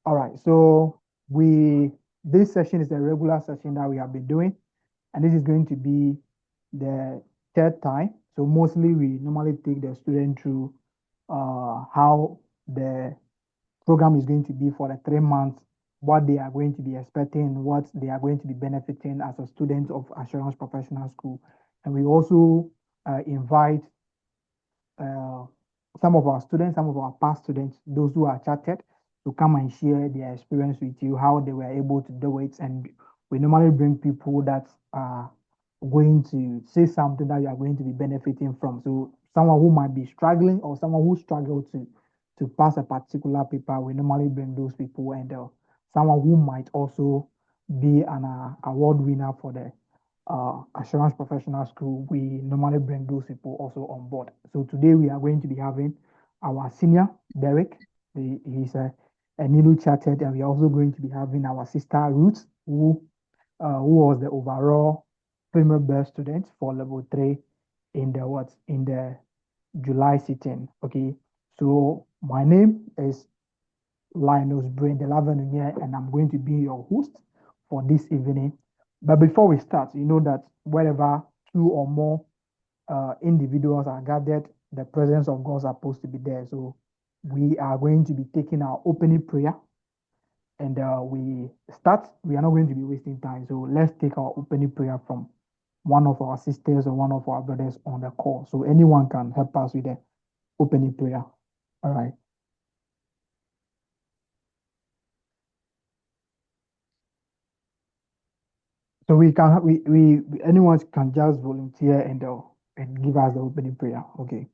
All right. So we this session is a regular session that we have been doing, and this is going to be the third time. So mostly we normally take the student through how the program is going to be for the 3 months, what they are going to be expecting, what they are going to be benefiting as a student of Assurance Professional School. And we also invite uh, some of our students, some of our past students, those who are chartered, to come and share their experience with you, how they were able to do it. And we normally bring people that are going to say something that you are going to be benefiting from. So someone who might be struggling or someone who struggled to pass a particular paper, we normally bring those people, and someone who might also be an award winner for the Assurance Professional School, we normally bring those people also on board. So today we are going to be having our senior, Derek. He's a newly chartered, and we are also going to be having our sister, Ruth, who was the overall female best student for level three in the July sitting. Okay, so my name is Linus Brain, the Lavenunia, and I'm going to be your host for this evening. But before we start, you know that wherever two or more individuals are gathered, the presence of God is supposed to be there. So we are going to be taking our opening prayer, and we start. We are not going to be wasting time. So let's take our opening prayer from one of our sisters or one of our brothers on the call. So anyone can help us with the opening prayer. All right. So anyone can just volunteer and give us the opening prayer. Okay.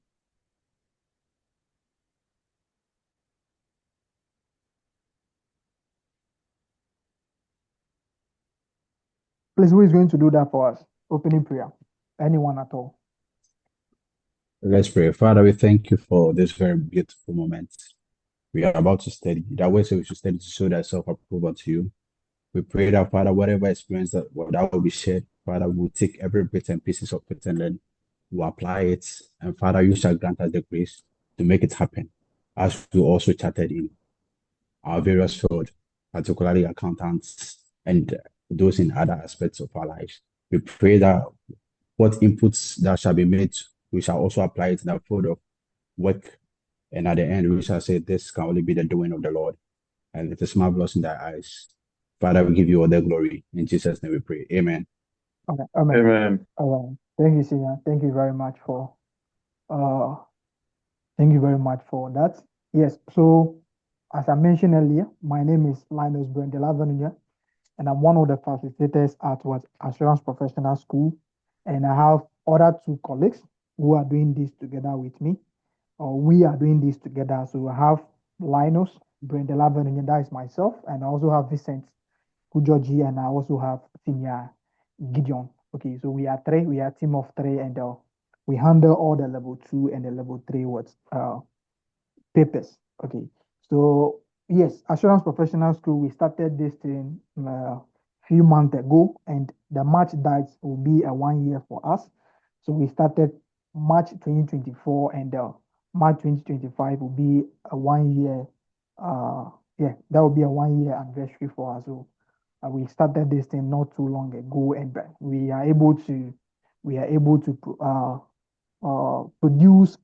Please, who is going to do that for us? Opening prayer. Anyone at all? Let's pray. Father, we thank you for this very beautiful moment. We are about to study. That way, so we should study to show that self-approval to you. We pray that, Father, whatever experience that will be shared, Father, we'll take every bit and pieces of it and then we'll apply it. And Father, you shall grant us the grace to make it happen. As we also chatted in our various field, particularly accountants and those in other aspects of our lives. We pray that what inputs that shall be made, we shall also apply it in the field of work. And at the end, we shall say, this can only be the doing of the Lord. And it is marvelous in thy eyes. Father, we give you all the glory. In Jesus' name we pray. Amen. Okay. Amen. Amen. All right. Thank you, Senior. Thank you very much for uh thank you very much for that. Yes, so as I mentioned earlier, my name is Linus Brendelavenunya, and I'm one of the facilitators at Assurance Professional School. And I have other two colleagues who are doing this together with me, or we are doing this together. So I have Linus Brendelavenunya, that is myself, and I also have Vincent Kujoji, and I also have Senior Gideon. Okay, so we are three, we are a team of three, and we handle all the level two and the level three papers. Okay, so yes, Assurance Professional School, we started this thing a few months ago, and the March dates will be a 1 year for us. So we started March 2024, and March 2025 will be a 1 year. Yeah, that will be a 1 year anniversary for us. So we started this thing not too long ago, and we are able to produce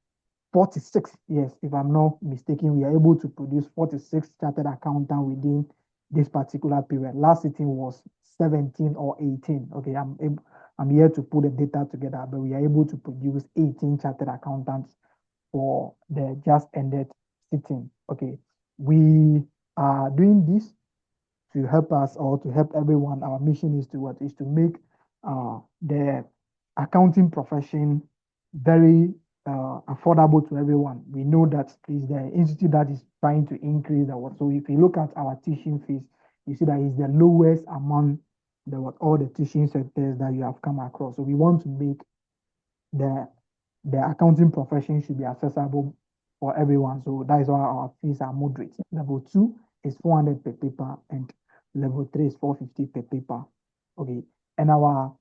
46. Yes, if I'm not mistaken, we are able to produce 46 chartered accountant within this particular period. Last sitting was 17 or 18. Okay, I'm here to put the data together, but we are able to produce 18 chartered accountants for the just ended sitting. Okay, we are doing this to help us or to help everyone. Our mission is to what is to make the accounting profession very affordable to everyone. We know that is the institute that is trying to increase the what. So if you look at our teaching fees, you see that is the lowest among all the teaching sectors that you have come across. So we want to make the the accounting profession should be accessible for everyone. So that is why our fees are moderate. Level two is 400 per paper, and level three is 450 per paper. Okay. And our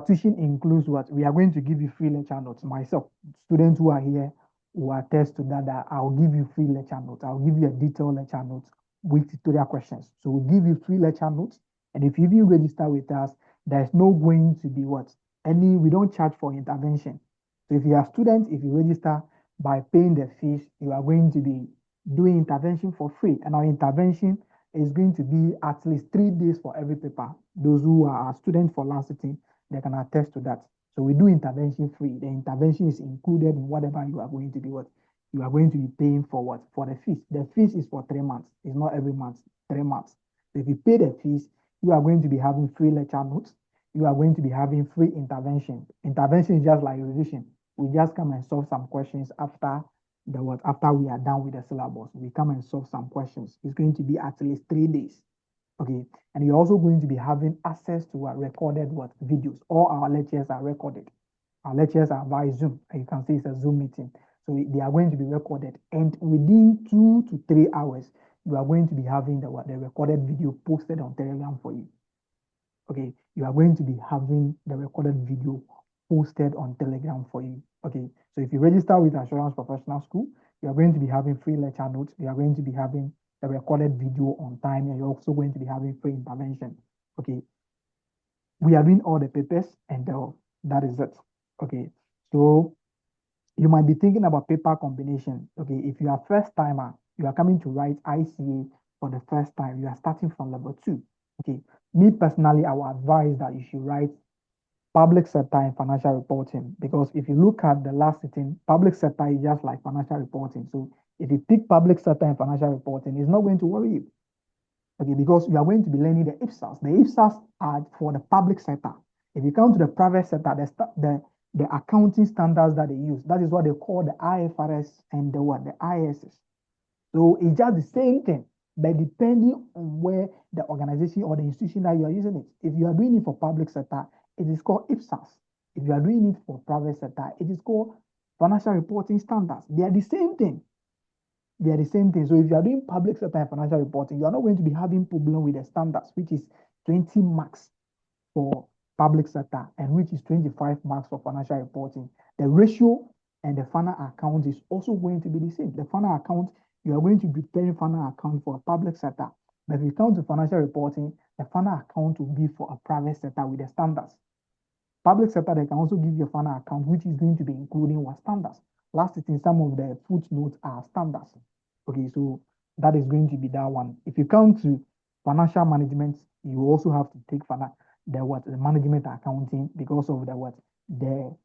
tuition includes what we are going to give you free lecture notes. Myself, students who are here who attest to that, I'll give you free lecture notes. I'll give you a detailed lecture note with tutorial questions. So we give you free lecture notes. And if you even register with us, there's no going to be what? We don't charge for intervention. So if you are a student, if you register by paying the fees, you are going to be doing intervention for free. And our intervention is going to be at least 3 days for every paper. Those who are students for last sitting, they can attest to that. So we do intervention free. The intervention is included in whatever you are going to be what you are going to be paying for what? For the fees. The fees is for 3 months. It's not every month, 3 months. So if you pay the fees, you are going to be having free lecture notes. You are going to be having free intervention. Intervention is just like revision. We just come and solve some questions after the what? After we are done with the syllabus. We come and solve some questions. It's going to be at least 3 days. Okay. And you're also going to be having access to our recorded what? Videos. All our lectures are recorded. Our lectures are via Zoom. And you can see it's a Zoom meeting. So they are going to be recorded. And within 2 to 3 hours, you are going to be having the recorded video posted on Telegram for you. Okay, you are going to be having the recorded video posted on Telegram for you. Okay, so if you register with Assurance Professional School, you are going to be having free lecture notes. You are going to be having the recorded video on time, and you're also going to be having free intervention. Okay, we are doing all the papers, and that is it. Okay, so you might be thinking about paper combination. Okay, if you are first timer, you are coming to write ICA for the first time, you are starting from level 2. Okay, me personally, I would advise that you should write public sector and financial reporting, because if you look at the last sitting, public sector is just like financial reporting. So if you pick public sector and financial reporting, it's not going to worry you. Okay, because you are going to be learning the IFSAs. The IFSAs are for the public sector. If you come to the private sector, the accounting standards that they use, that is what they call the IFRS and the ISS. So it's just the same thing, but depending on where the organization or the institution that you are using it. If you are doing it for public sector, it is called IFSAS. If you are doing it for private sector, it is called financial reporting standards. They are the same thing. They are the same thing. So if you are doing public sector and financial reporting, you are not going to be having problem with the standards, which is 20 marks for public sector and which is 25 marks for financial reporting. The ratio and the final account is also going to be the same. The final account, you are going to be preparing final account for a public sector. But if you come to financial reporting, the final account will be for a private sector with the standards. Public sector, they can also give you a final account, which is going to be including what standards. Last in some of the footnotes are standards. Okay, so that is going to be that one. If you come to financial management, you also have to take the management accounting, because of the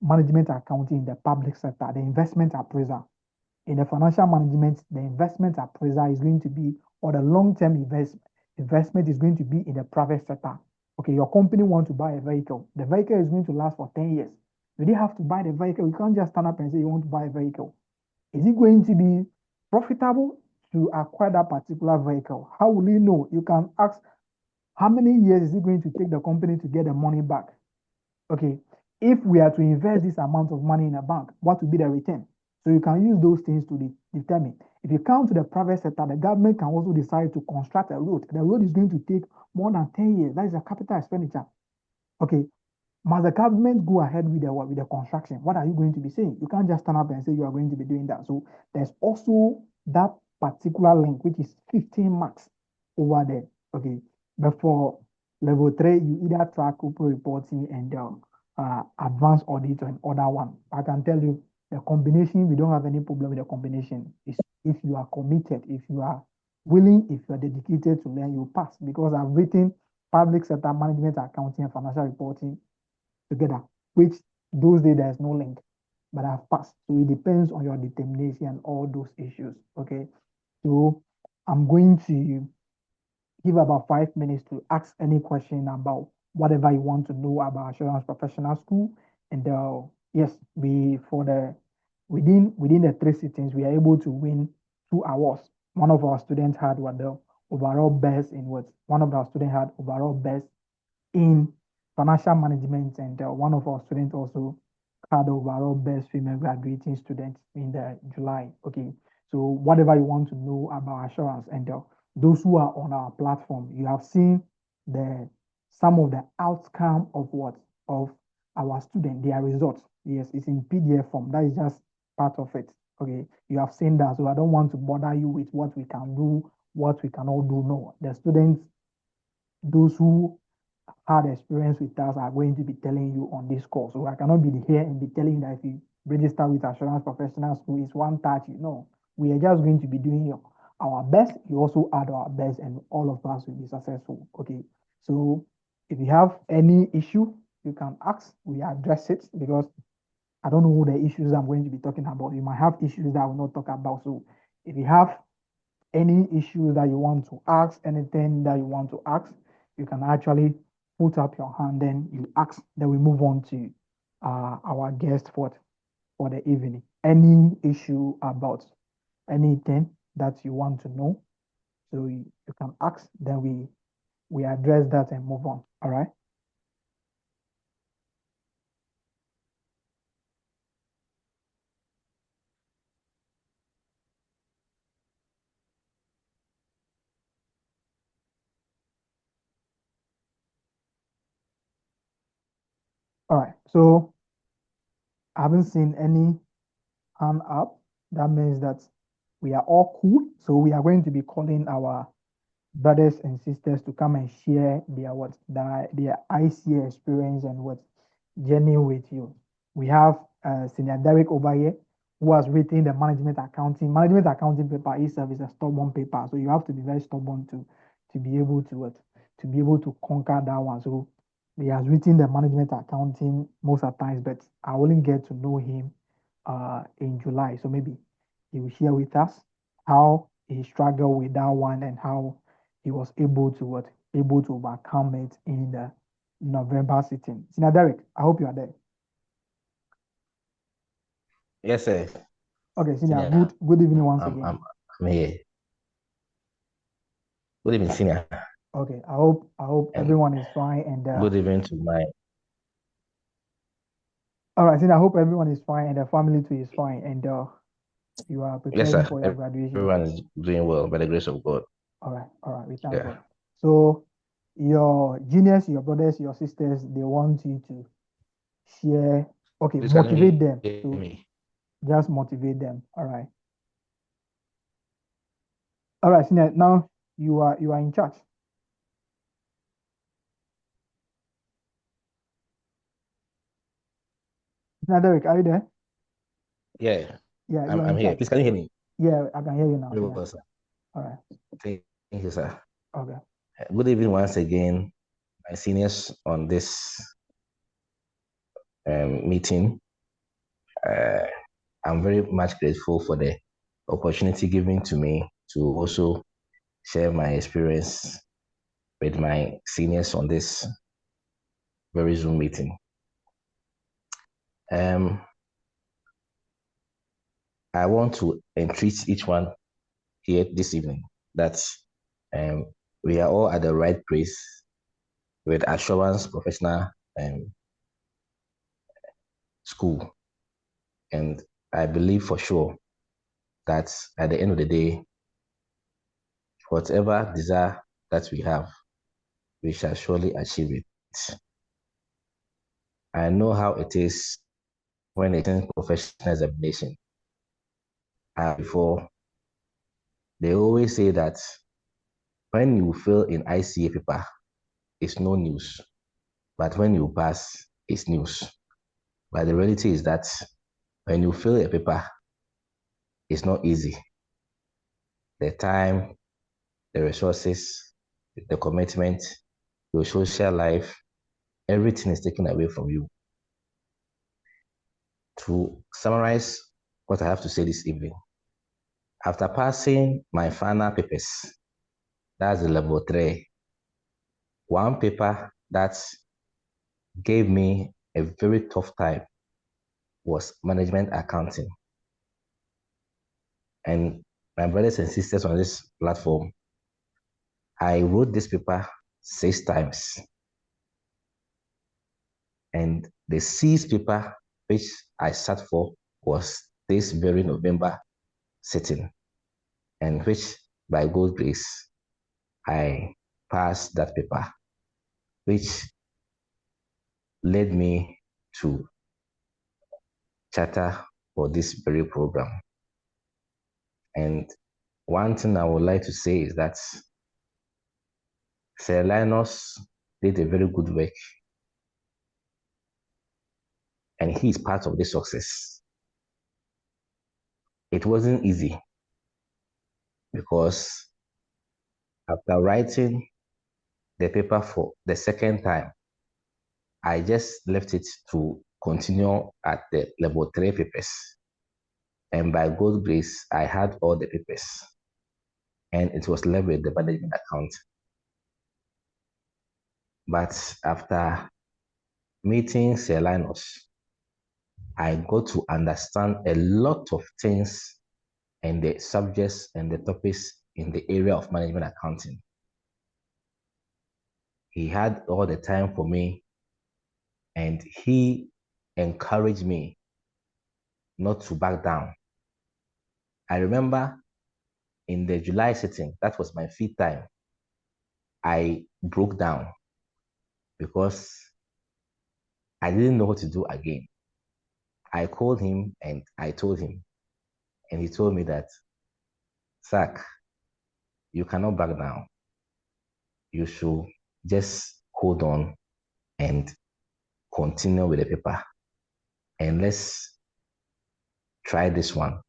management accounting in the public sector, the investment appraiser. In the financial management, the investment appraiser is going to be, or the long-term investment is going to be in the private sector. Okay, your company wants to buy a vehicle. The vehicle is going to last for 10 years. You didn't have to buy the vehicle. You can't just stand up and say you want to buy a vehicle. Is it going to be profitable to acquire that particular vehicle? How will you know? You can ask, how many years is it going to take the company to get the money back? Okay, if we are to invest this amount of money in a bank, what will be the return? So you can use those things to determine. If you come to the private sector, the government can also decide to construct a road. The road is going to take more than 10 years. That is a capital expenditure. Okay, must the government go ahead with the construction? What are you going to be saying? You can't just stand up and say you are going to be doing that. So there's also that particular link, which is 15 marks over there. Okay, but for level 3, you either track corporate reporting and advanced audit and other one. I can tell you the combination, we don't have any problem with the combination. It's if you are committed, if you are willing, if you are dedicated to learn, you pass. Because I've written public sector management, accounting, and financial reporting together, which those days there's no link, but I've passed. So it depends on your determination and all those issues. Okay. So I'm going to give about 5 minutes to ask any question about whatever you want to know about Assurance Professional School. And yes, within the 3 sittings, we are able to win 2 awards. One of our students had the overall best in what one of our students had overall best in financial management, and one of our students also had overall best female graduating student in the July. Okay, so whatever you want to know about assurance, and those who are on our platform, you have seen some of the outcome of our student, their results. Yes, it's in PDF form. That is just part of it. Okay, you have seen that, so I don't want to bother you with what we can do, what we cannot do. No, the students, those who had experience with us are going to be telling you on this course. So I cannot be here and be telling you that if you register with Assurance Professional School, it's 130. No, we are just going to be doing our best. You also add our best, and all of us will be successful. Okay. So if you have any issue, you can ask. We address it because I don't know the issues I'm going to be talking about. You might have issues that I will not talk about. So if you have any issues that you want to ask, anything that you want to ask, you can actually put up your hand, then you ask, then we move on to our guest for the evening. Any issue about anything that you want to know, so you can ask, then we address that and move on. All right. All right. So I haven't seen any hand up. That means that we are all cool. So we are going to be calling our brothers and sisters to come and share their ICA experience and what journey with you. We have Senior Derek over here who has written the management accounting paper itself is a stubborn paper, so you have to be very stubborn to be able to to be able to conquer that one. So he has written the management accounting most of the times, but I only get to know him in July, so maybe he will share with us how he struggled with that one and how he was able to able to overcome it in the November sitting. Sina Derek, I hope you are there. Yes, sir. Okay, Senior, Senior, good evening once I'm, again. I'm, I'm here. Good evening, senior. Okay, I hope And everyone is fine and good evening to my. all right, Senior, I hope everyone is fine and the family too is fine and you are Yes, preparing sir. for your graduation. Everyone is doing well by the grace of God. All right, we thank Yeah. God. So your juniors, your brothers, your sisters, they want you to share, okay, Please, can motivate you them. hear So me? just motivate them. All right. All right, Senior, now you are in charge. Senior Derek, are you there? Yeah, Yeah, you I'm, are in I'm here. charge. Please, can you hear me? Yeah, I can hear you now, Very Senior. well, sir. All right. Thank you, sir. Okay. Good evening once again, my seniors on this meeting. Uh, I'm very much grateful for the opportunity given to me to also share my experience with my seniors on this very Zoom meeting. Um, I want to entreat each one here this evening that um, we are all at the right place with Assurance Professional School. And I believe for sure that at the end of the day, whatever desire that we have, we shall surely achieve it. I know how it is when it's in professional examination. Before, they always say that when you fail in ICA paper, it's no news. But when you pass, it's news. But the reality is that when you fail a paper, it's not easy. The time, the resources, the commitment, your social life, everything is taken away from you. To summarize what I have to say this evening, after passing my final papers, that's the level 3, one paper that gave me a very tough time was management accounting. And my brothers and sisters on this platform, I wrote this paper 6 times. And the 6th paper which I sat for was this very November sitting, and which by God's grace, I passed that paper, which led me to charter for this very program. And one thing I would like to say is that Sir Linus did a very good work, and he is part of this success. It wasn't easy because after writing the paper for the second time, I just left it to continue at the level 3 papers. And by God's grace, I had all the papers. And it was left with the management account. But after meeting Sir Linus, I got to understand a lot of things and the subjects and the topics in the area of management accounting. He had all the time for me, and he encouraged me not to back down. I remember in the July sitting, that was my fifth time, I broke down because I didn't know what to do again. I called him and I told him, and he told me that, Zach, you cannot back down. You should just hold on and continue with the paper. And let's try this one.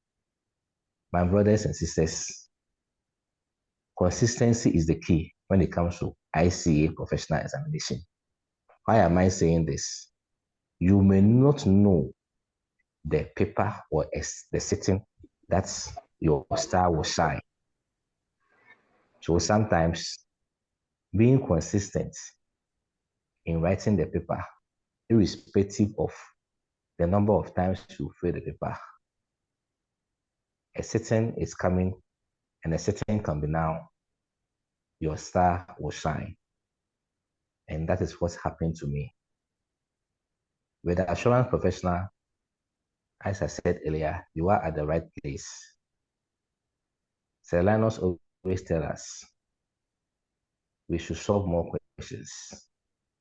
My brothers and sisters, consistency is the key when it comes to ICA professional examination. Why am I saying this? You may not know the paper or the sitting that your star will shine. So sometimes being consistent in writing the paper, irrespective of the number of times you fill the paper, a sitting is coming, and a sitting can be now, your star will shine. And that is what's happened to me. With the assurance professional, as I said earlier, you are at the right place. Sir Linus always tells us we should solve more questions.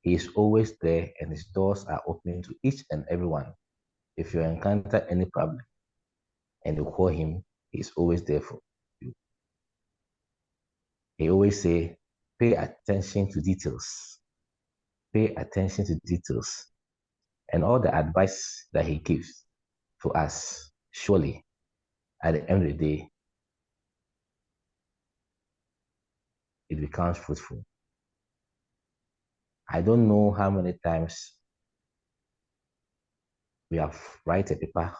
He is always there, and his doors are open to each and everyone. If you encounter any problem and you call him, he's always there for you. He always say, pay attention to details. Pay attention to details. And all the advice that he gives to us, surely, at the end of the day, it becomes fruitful. I don't know how many times we have write a paper,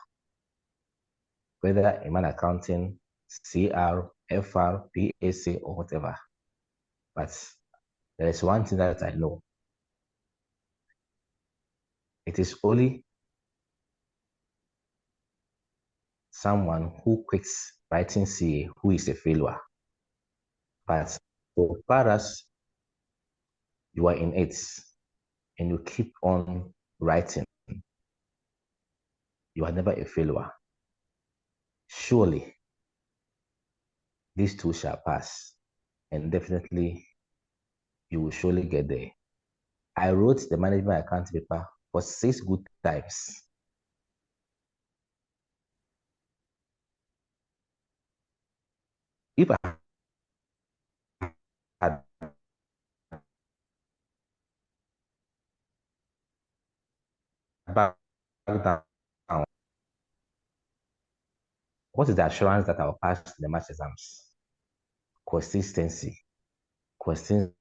whether in man accounting, CR, FR, PAC, or whatever. But there is one thing that I know. It is only someone who quits writing CA who is a failure. But so far as you are in it and you keep on writing, you are never a failure. Surely, these two shall pass, and definitely you will surely get there. I wrote the management account paper for 6 good times. If I had backed down, what is the assurance that I will pass the match exams? Consistency. Consistency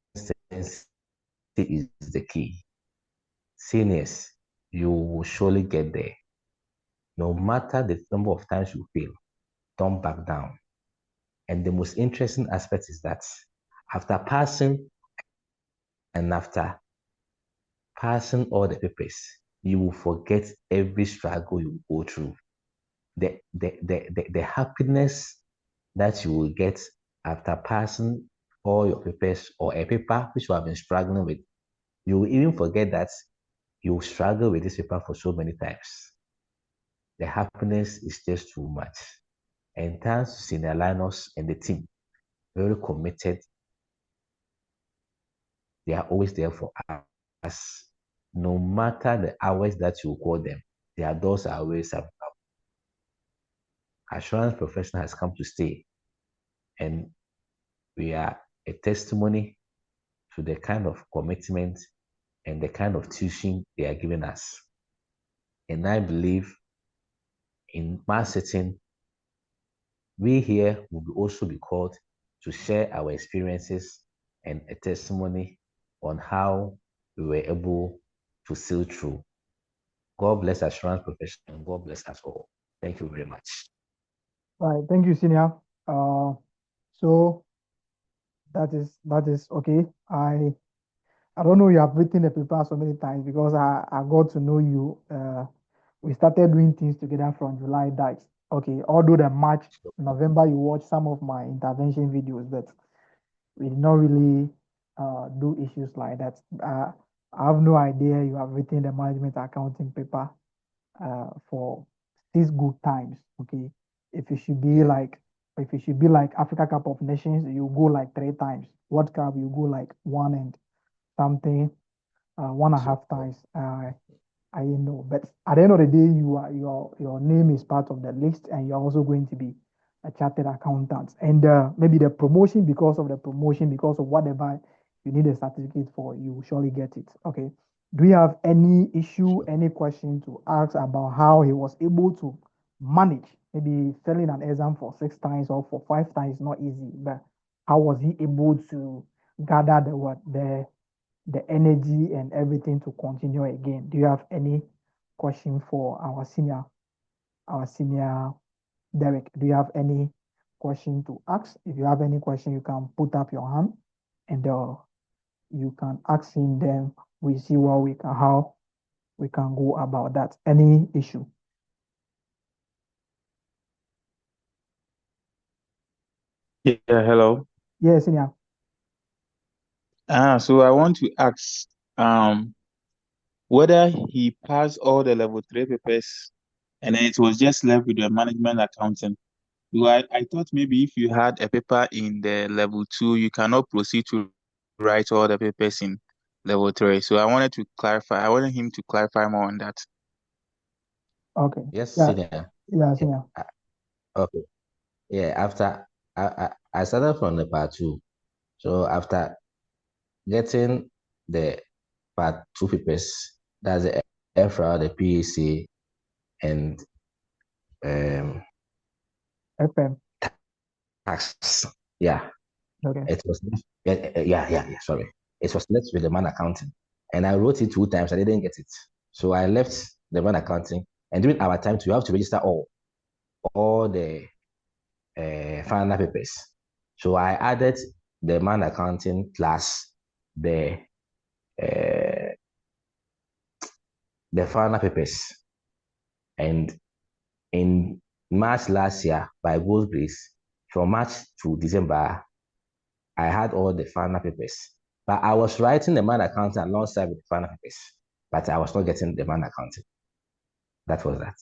is the key. Seniors, you will surely get there. No matter the number of times you fail, don't back down. And the most interesting aspect is that after passing and after passing all the papers, you will forget every struggle you go through. The happiness that you will get after passing all your papers or a paper which you have been struggling with, you will even forget that you struggle with this paper for so many times. The happiness is just too much. And thanks to Senior Linus and the team, very committed. They are always there for us. No matter the hours that you call them, their doors are always up. assurance professional has come to stay, and we are a testimony to the kind of commitment and the kind of teaching they are giving us. And I believe in my setting, we here will also be called to share our experiences and a testimony on how we were able to sail through. God bless assurance professional and God bless us all. Thank you very much. All right, thank you, senior. So that is okay. I don't know, you have written the paper so many times because I got to know you. We started doing things together from July that okay, although the March, November you watched some of my intervention videos, but we did not really do issues like that. I have no idea you have written the management accounting paper for these good times. Okay, if it should be like Africa Cup of Nations, you go like 3 times. World Cup, you go like one and something, 1.5 times. I know, but at the end of the day, your name is part of the list, and you're also going to be a chartered accountant. And maybe the promotion, because of the promotion, because of whatever you need a certificate for, you will surely get it. Okay. Do you have any issue, any question to ask about how he was able to manage? Maybe failing an exam for 6 times or for 5 times is not easy, but how was he able to gather the energy and everything to continue again? Do you have any question for our senior Derek? Do you have any question to ask? If you have any question, you can put up your hand and you can ask him. Then we see how we can go about that. Any issue? Yeah, hello. Yes, senior. So I want to ask whether he passed all the level 3 papers and then it was just left with the management accounting. I thought maybe if you had a paper in the level 2, you cannot proceed to write all the papers in level 3. So I wanted him to clarify more on that. Okay. Yes, Yeah. senior. Yeah, senior. Okay. Yeah, after I started from the part two. So after getting the part two papers, that's the EFRA, the PAC, and um, FM. tax. Yeah, Okay. it was yeah. Sorry, it was left with the man accounting, and I wrote it 2 times. I didn't get it, so I left the man accounting. And during our time, you have to register all the final papers. So I added the man accounting plus the uh, the final papers. And in March last year, by God's grace, from March to December, I had all the final papers. But I was writing the man accounting alongside with the final papers, but I was not getting the man accounting. That was that.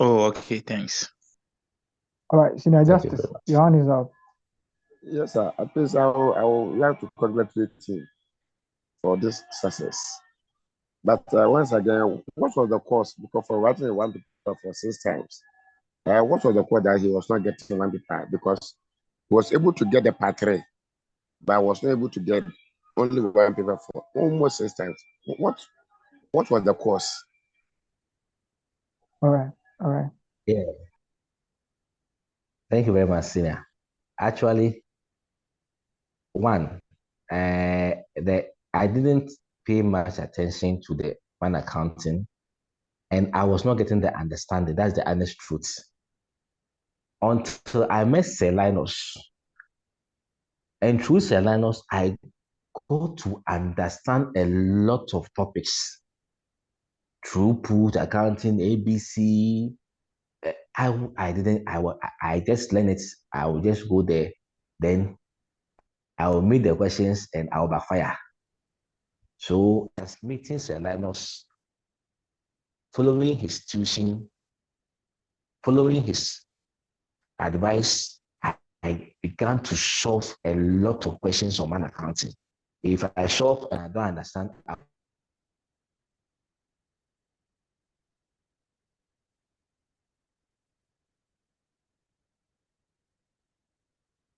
Oh, okay, thanks. All right, Senior Thank you Justice, very much. your hand is up. Yes, sir. At least I would like to congratulate him for this success. But once again, what was the cost? Because for writing one paper for 6 times, what was the cost that he was not getting one paper? Because he was able to get the part three, but was not able to get only one paper for almost 6 times. What was the cost? All right. All right. Yeah, thank you very much, Senior. Actually, one, I didn't pay much attention to the man accounting, and I was not getting the understanding. That's the honest truth. Until I met Sir Linus. And through Sir Linus, I got to understand a lot of topics. Throughput, accounting, ABC. I just learned it. I will just go there. Then I will meet the questions and I will backfire. So as meeting Sir Linus, following his tuition, following his advice, I began to solve a lot of questions on man accounting. If I solve and I don't understand,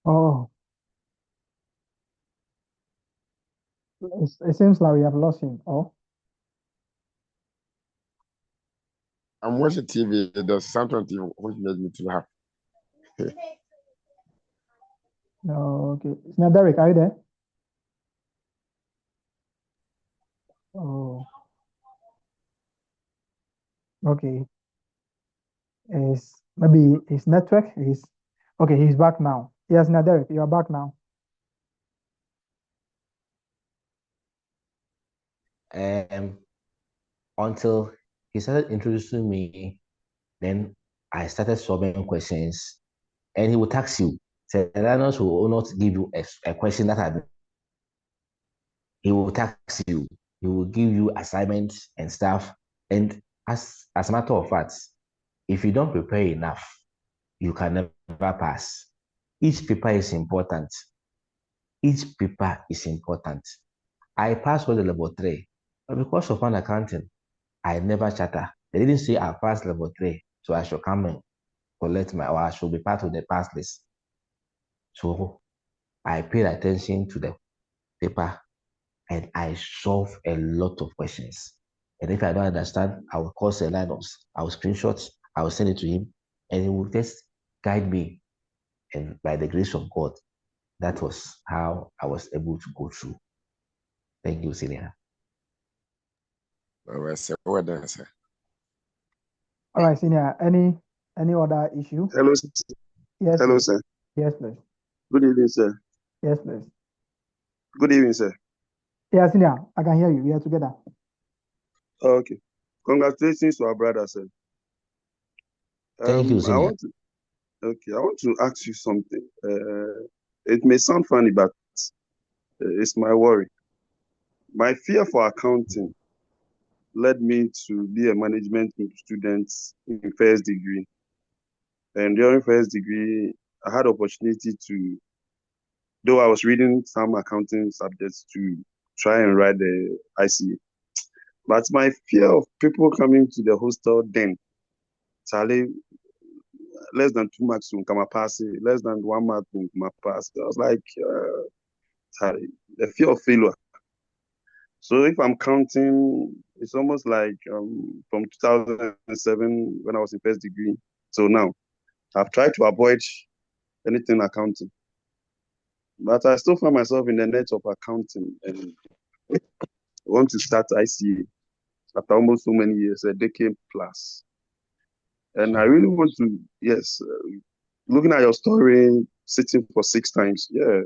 Oh, it seems like we have lost him. Oh, I'm watching TV. There's something on TV which made me to laugh. no, okay. Now, Derek, are you there? Oh, okay. Is maybe his network is okay. He's back now. Yes, now, Derek, you are back now. Until he started introducing me, then I started solving questions, and he would tax you. So the learners will not give you a question that he will tax you. He will give you assignments and stuff. And as a matter of fact, if you don't prepare enough, you can never pass. Each paper is important. Each paper is important. I passed with the level three, but because of one accounting, I never chatter. They didn't say I passed level three, so I should come and collect or I should be part of the pass list. So I paid attention to the paper and I solve a lot of questions. And if I don't understand, I will call Linus, I will screenshot, I will send it to him, and he will just guide me. And by the grace of God, that was how I was able to go through. Thank you, Senior. Well, sir, well done, sir. All right, senior. Any other issue? Hello, sir. Yes, Hello, please. sir. Yes, please. Good evening, sir. Yes, please. Good evening, sir. Yeah, senior. I can hear you. We are together. Okay. Congratulations to our brother, sir. Thank you, Senior. I want to ask you something. It may sound funny, but it's my worry. My fear for accounting led me to be a management student in first degree. And during first degree, I had opportunity to, though I was reading some accounting subjects to try and write the ICA. But my fear of people coming to the hostel then, Charlie, less than 2 marks from Kamapasi, less than 1 mark from Kamapasi. I was like, Charlie, the fear of failure. So if I'm counting, it's almost like from 2007 when I was in first degree. So now I've tried to avoid anything accounting, but I still find myself in the net of accounting and want to start ICA after almost so many years, a decade plus. And I really want to, yes, looking at your story, sitting for 6 times, yeah,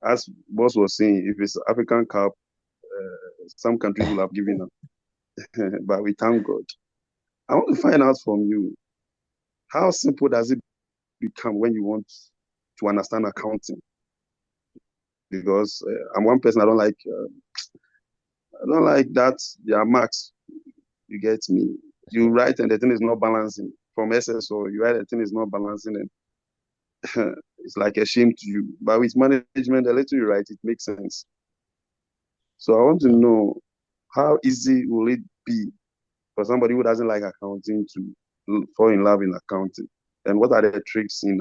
as boss was saying, if it's African Cup, some countries will have given up, but we thank God. I want to find out from you, how simple does it become when you want to understand accounting? Because I'm one person, I don't like that there are marks. You get me? You write and the thing is not balancing from SSO. You write the thing is not balancing, and it's like a shame to you. But with management, the little you write, it makes sense. So I want to know, how easy will it be for somebody who doesn't like accounting to fall in love in accounting? And what are the tricks in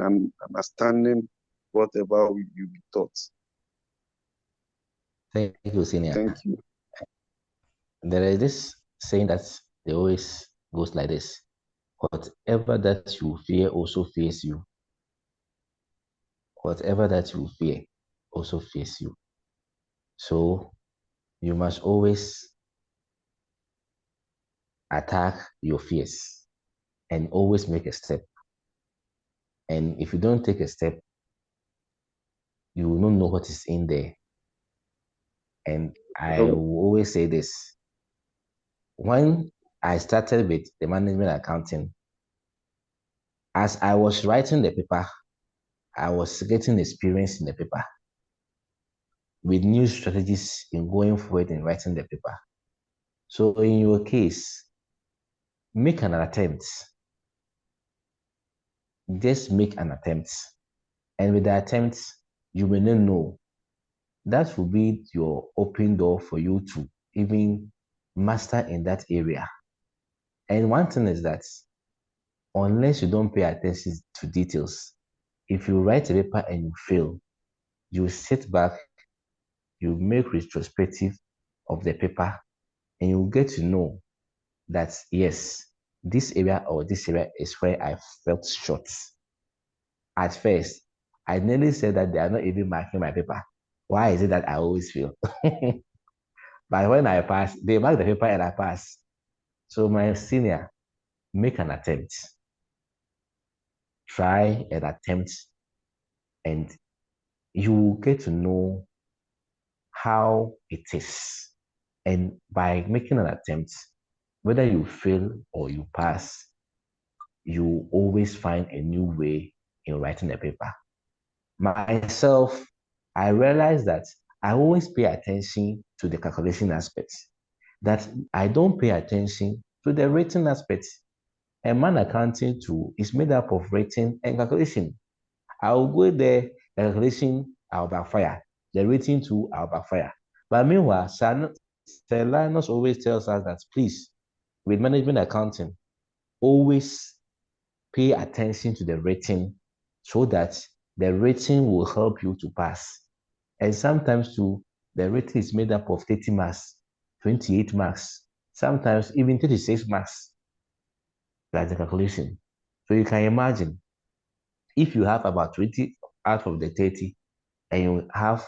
understanding whatever you be taught? Thank you, Senior. Thank you. There is this saying that they always goes like this: whatever that you fear also fears you. Whatever that you fear also fears you. So you must always attack your fears and always make a step. And if you don't take a step, you will not know what is in there. And I Oh, will always say this: when I started with the management accounting, as I was writing the paper, I was getting experience in the paper with new strategies in going forward and writing the paper. So in your case, make an attempt. Just make an attempt. And with the attempt, you may not know. That will be your open door for you to even master in that area. And one thing is that unless you don't pay attention to details, If you write a paper and you fail, you sit back, you make retrospective of the paper, and you get to know that yes, this area or this area is where I felt short. At first, I nearly said that they are not even marking my paper. Why is it that I always fail? But when I pass, they mark the paper and I pass. So my senior, make an attempt. Try an attempt and you will get to know how it is. And by making an attempt, whether you fail or you pass, you always find a new way in writing a paper. Myself, I realized that I always pay attention to the calculation aspects, that I don't pay attention to the written aspects. A man accounting tool is made up of written and calculation. I'll go there, the calculation, I'll backfire. The written tool, I'll backfire. But meanwhile, Sir Linus always tells us that please, with management accounting, always pay attention to the written so that the written will help you to pass. And sometimes too, the written is made up of 30 marks, 28 marks, sometimes even 36 marks. That's the calculation. So you can imagine if you have about 20 out of the 30 and you have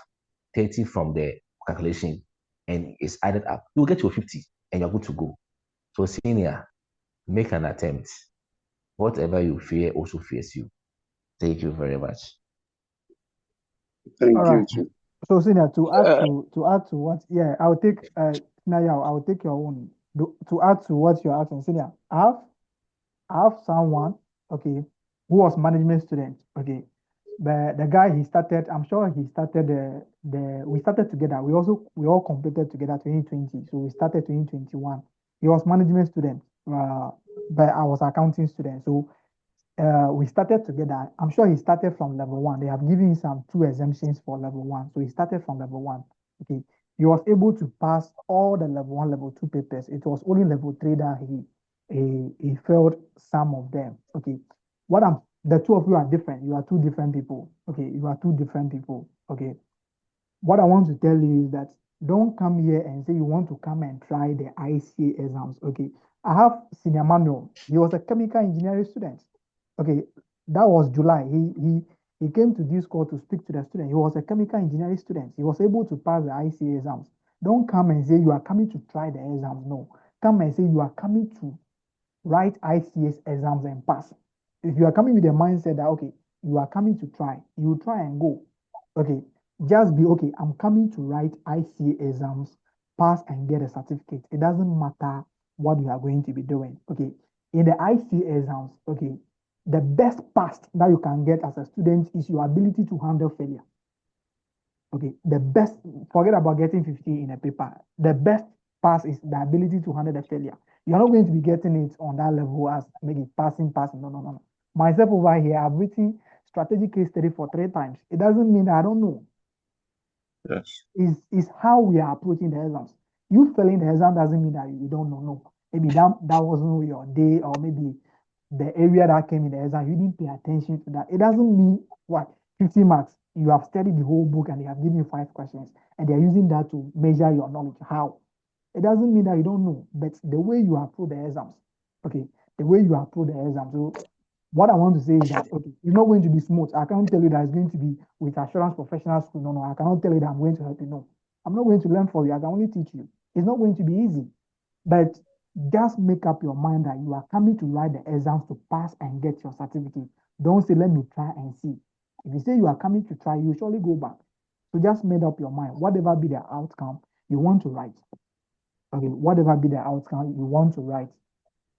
30 from the calculation and it's added up, you'll get to 50 and you're good to go. So senior, make an attempt. Whatever you fear also fears you. Thank you very much. Thank All you right. too. So senior, to add Uh, to what, yeah, I'll take Naya, I'll take your own. To add to what you're asking, senior, I have someone, okay, who was management student, okay. But the guy he started, I'm sure he started the we started together. We all completed together 2020. So we started 2021. He was management student, but I was accounting student. So we started together. I'm sure he started from level one. They have given him some two exemptions for level one. So he started from level one. Okay. He was able to pass all the level one, level two papers. It was only level three that he failed some of them. Okay. The two of you are different. You are two different people. Okay. You are two different people. Okay. What I want to tell you is that don't come here and say you want to come and try the ICA exams. Okay. I have Senior Manuel. He was a chemical engineering student. Okay. That was July. He came to this call to speak to the student. He was a chemical engineering student. He was able to pass the ICA exams. Don't come and say you are coming to try the exams. No. Come and say you are coming to write ICS exams and pass. If you are coming with the mindset that, okay, you are coming to try, you try and go. Okay, just be okay. I'm coming to write ICA exams, pass and get a certificate. It doesn't matter what you are going to be doing. Okay, in the ICA exams, okay, the best pass that you can get as a student is your ability to handle failure. Okay, the best, forget about getting 50 in a paper. The best pass is the ability to handle the failure. You're not going to be getting it on that level as maybe passing. No, no, no, no. Myself over here, I've written strategic case study for 3 times. It doesn't mean that I don't know. yes. Is how we are approaching the exams. You failing the exam doesn't mean that you don't know. No, maybe that wasn't your day, or maybe the area that came in the exam, you didn't pay attention to that. It doesn't mean what 50 marks. You have studied the whole book and they have given you 5 questions, and they're using that to measure your knowledge. How? It doesn't mean that you don't know, but the way you approach the exams, okay, the way you approach the exams. So what I want to say is that, okay, it's not going to be smooth. I can't tell you that it's going to be with Assurance Professional School. No, no, I cannot tell you that I'm going to help you. No, I'm not going to learn for you. I can only teach you. It's not going to be easy, but just make up your mind that you are coming to write the exams to pass and get your certificate. Don't say, let me try and see. If you say you are coming to try, you surely go back. So just make up your mind. Whatever be the outcome, you want to write. Okay, whatever be the outcome, you want to write.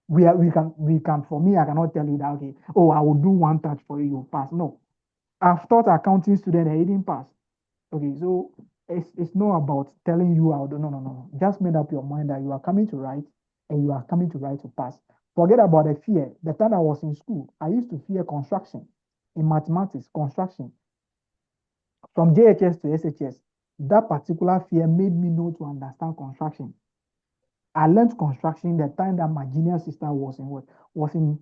We can, for me, I cannot tell you that, okay, oh, I will do one touch for you, you pass. No. I've taught accounting student, they didn't pass. Okay, so it's not about telling you how to, no, no, no. Just make up your mind that you are coming to write and you are coming to write to pass. Forget about the fear. The time I was in school, I used to fear construction in mathematics, construction. From JHS to SHS, that particular fear made me know to understand construction. I learned construction the time that my junior sister was in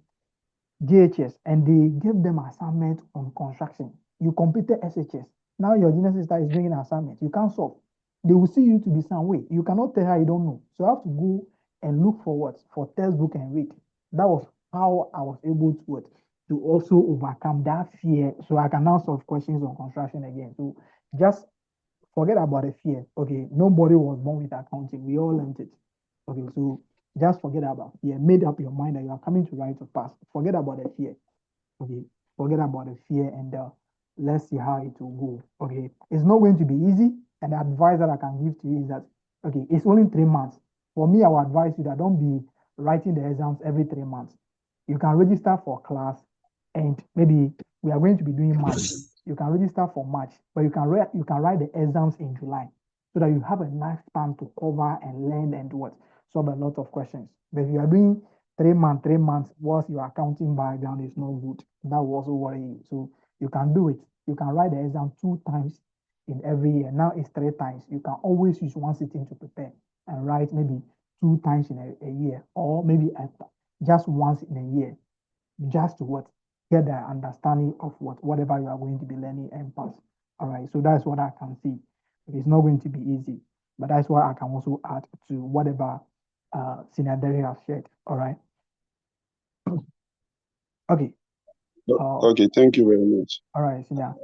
JHS, and they gave them assignment on construction. You completed SHS. Now your junior sister is doing an assignment. You can't solve. They will see you to be some way. You cannot tell her you don't know. So you have to go and look for what? For textbook and read. That was how I was able to what? To also overcome that fear. So I can now solve questions on construction again. So just forget about the fear. Okay, nobody was born with accounting. We all learned it. Okay, so just forget about fear. Made up your mind that you are coming to write or pass. Forget about the fear. Okay, forget about the fear and let's see how it will go. Okay, it's not going to be easy. And the advice that I can give to you is that okay, it's only 3 months. For me, I will advise you that don't be writing the exams every 3 months. You can register for class, and maybe we are going to be doing March. You can register for March, but you can write the exams in July so that you have a nice time to cover and learn and what solve a lot of questions. But if you are doing 3 months, whilst your accounting background is not good, that will also worry you. So you can do it. You can write the exam 2 times in every year. Now it's 3 times. You can always use one sitting to prepare and write maybe 2 times in a year, or maybe just once in a year, just to what get the understanding of whatever you are going to be learning and pass. All right, so that's what I can see. It's not going to be easy, but that's what I can also add to whatever Senior Derry has shared. All right. Okay. Okay, thank you very much. All right, Senior.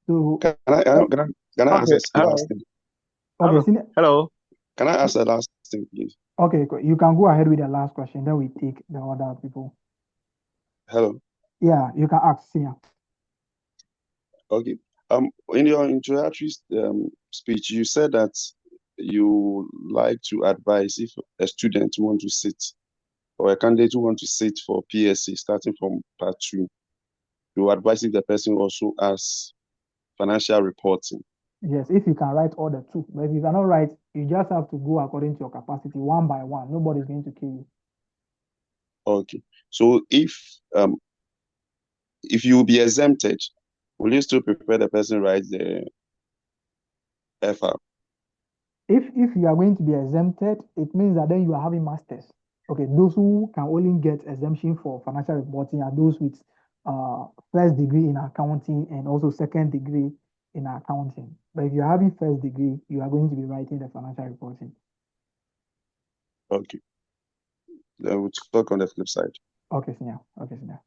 So Can I ask Okay, this last thing? okay, Senior. hello. Can I ask the last thing, please? Okay, you can go ahead with the last question. Then we take the other people. Hello. Yeah, you can ask, Senior. Okay. In your introductory speech, you said that you like to advise if a student want to sit or a candidate who want to sit for PSC starting from part 2, you advise if the person also has financial reporting. Yes, if you can write all the two, but if you cannot write, you just have to go according to your capacity, one by one. Nobody's going to kill you. Okay. So if you be exempted, will you still prefer the person write the FR? If you are going to be exempted, it means that then you are having masters. Okay, those who can only get exemption for financial reporting are those with first degree in accounting and also second degree in accounting. But if you're having first degree, you are going to be writing the financial reporting. Okay. Then we'll talk on the flip side. Okay, Senior. Okay, Senior.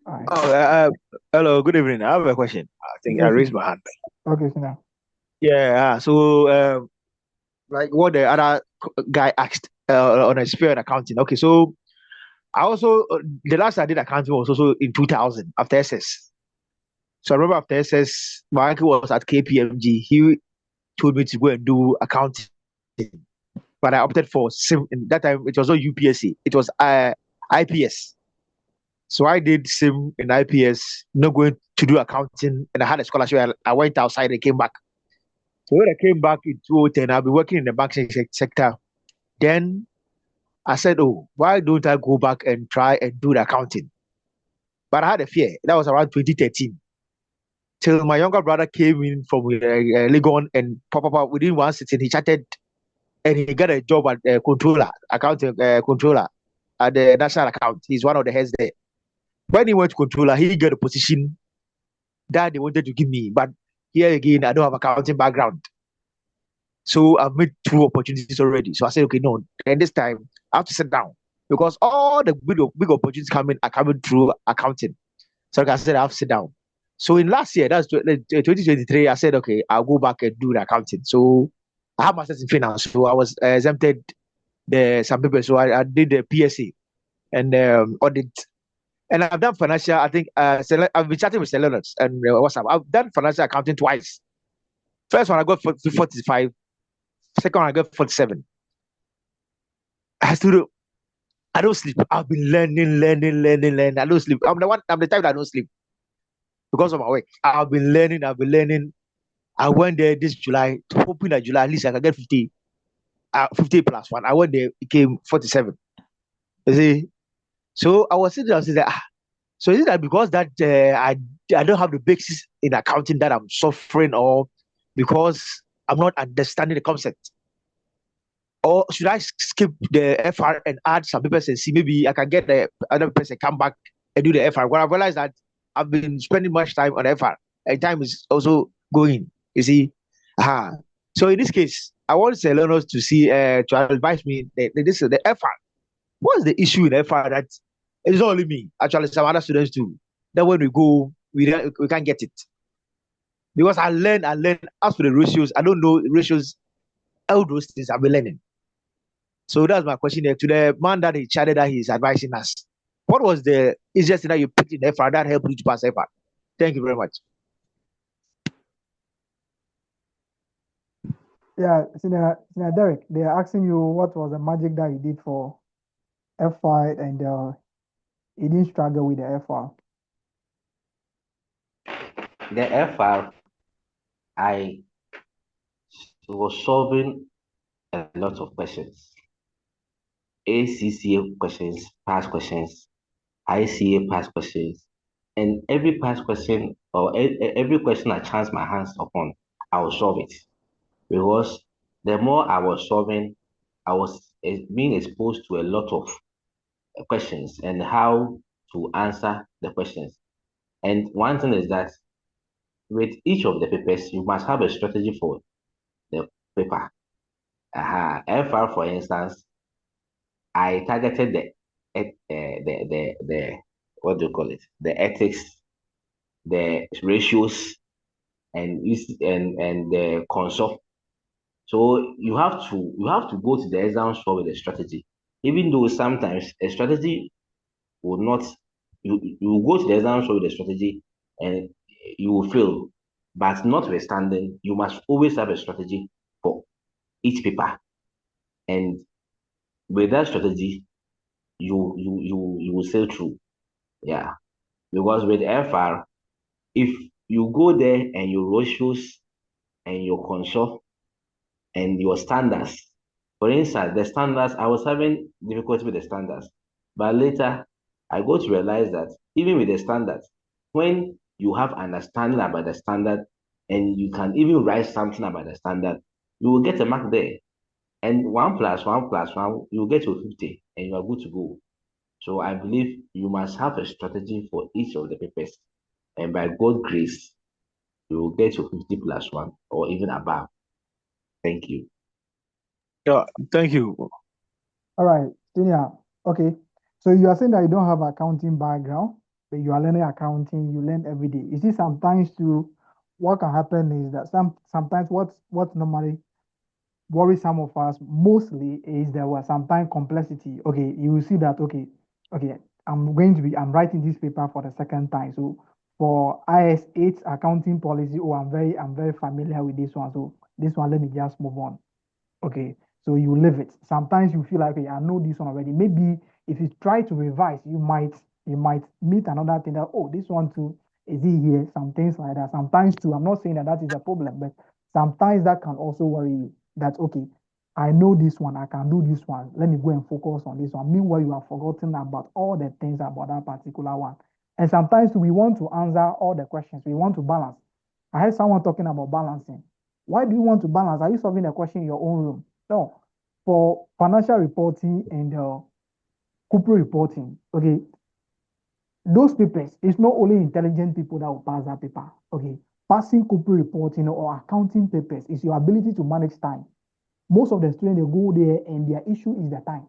All right. Oh, hello, good evening. I have a question. I think I Yes, raised my hand. okay, Senior. Yeah, so like what the other guy asked on a sphere in accounting. Okay, so I also the last I did accounting was also in 2000 after SS. So I remember after SS, my uncle was at KPMG. He told me to go and do accounting, but I opted for sim. In that time, it was not UPSC; it was IPS. So I did sim in IPS, not going to do accounting, and I had a scholarship. I went outside and came back. So when I came back in 2010, I've been working in the banking sector. Then I said, oh, why don't I go back and try and do the accounting? But I had a fear. That was around 2013. Till my younger brother came in from Legon and pop within one sitting, he chatted and he got a job at controller, accounting controller at the national account. He's one of the heads there. When he went to controller, he got a position that they wanted to give me. But here again, I don't have accounting background. So I've made 2 opportunities already. So I said, okay, no. And this time I have to sit down because all the big opportunities coming are coming through accounting. So like I said, I have to sit down. So in last year, that's 2023, I said, okay, I'll go back and do the accounting. So I have masters in finance. So I was exempted some people. So I did the PSA and audit. And I've done financial, I think, I've been chatting with Leonard and WhatsApp. I've done financial accounting twice. First one, I got 45. Second one, I got 47. I don't sleep. I've been learning. I don't sleep. I'm the type that I don't sleep because of my work. I've been learning. I went there this July, hoping that July at least I can get 50, 50 plus one. I went there, it came 47. You see? So I was sitting there, I was like, so is it that because that I don't have the basis in accounting that I'm suffering, or because I'm not understanding the concept? Or should I skip the FR and add some papers and see maybe I can get the other person come back and do the FR. What I've realized that I've been spending much time on FR, and time is also going. You see, so in this case, I want the learners to see to advise me this is the FR. What is the issue in FR that it's not only me, actually some other students too. Then when we go, we can't get it. Because I learn. As for the ratios, I don't know ratios, all those things I've been learning. So that's my question there to the man that he chatted that he's advising us. What was the easiest thing that you picked in FR that helped you to pass FR? Thank you very much. Yeah, Senior Derek, they are asking you what was the magic that you did for F5 and you didn't struggle with the FR. The FR, I was solving a lot of questions. ACCA questions, past questions, ICA past questions, and every past question or every question I chance my hands upon, I will solve it. Because the more I was solving, I was being exposed to a lot of questions and how to answer the questions. And one thing is that with each of the papers, you must have a strategy for the paper. FR, for instance, I targeted the what do you call it? The ethics, the ratios, and the consult. So you have to go to the exam score with a strategy. Even though sometimes a strategy will not you will go to the exam score with a strategy and you will fail. But notwithstanding, you must always have a strategy for each paper. And with that strategy, you will sail through. Yeah. Because with FR, if you go there and your ratios and your consult and your standards. For instance, the standards, I was having difficulty with the standards. But later, I got to realize that even with the standards, when you have understanding about the standard and you can even write something about the standard, you will get a mark there. And 1 + 1 + 1, you will get to 50 and you are good to go. So I believe you must have a strategy for each of the papers. And by God's grace, you will get to 50 + 1 or even above. Thank you. Yeah, thank you. All right, Senior. Okay. So you are saying that you don't have accounting background, but you are learning accounting, you learn every day. You see, sometimes too, what can happen is that sometimes what normally worries some of us mostly is there was sometimes complexity. Okay, you will see that okay, I'm writing this paper for the second time. So for IS8 accounting policy, I'm very familiar with this one. So this one, let me just move on. Okay, so you live it. Sometimes you feel like, okay, I know this one already. Maybe if you try to revise, you might meet another thing that, oh, this one too, is it here? Some things like that. Sometimes too, I'm not saying that is a problem, but sometimes that can also worry you. That okay, I know this one, I can do this one. Let me go and focus on this one. Meanwhile, you have forgotten about all the things about that particular one. And sometimes we want to answer all the questions. We want to balance. I heard someone talking about balancing. Why do you want to balance? Are you solving a question in your own room? No. For financial reporting and corporate reporting, okay, those papers, it's not only intelligent people that will pass that paper. Okay. Passing corporate reporting or accounting papers is your ability to manage time. Most of the students, they go there and their issue is the time.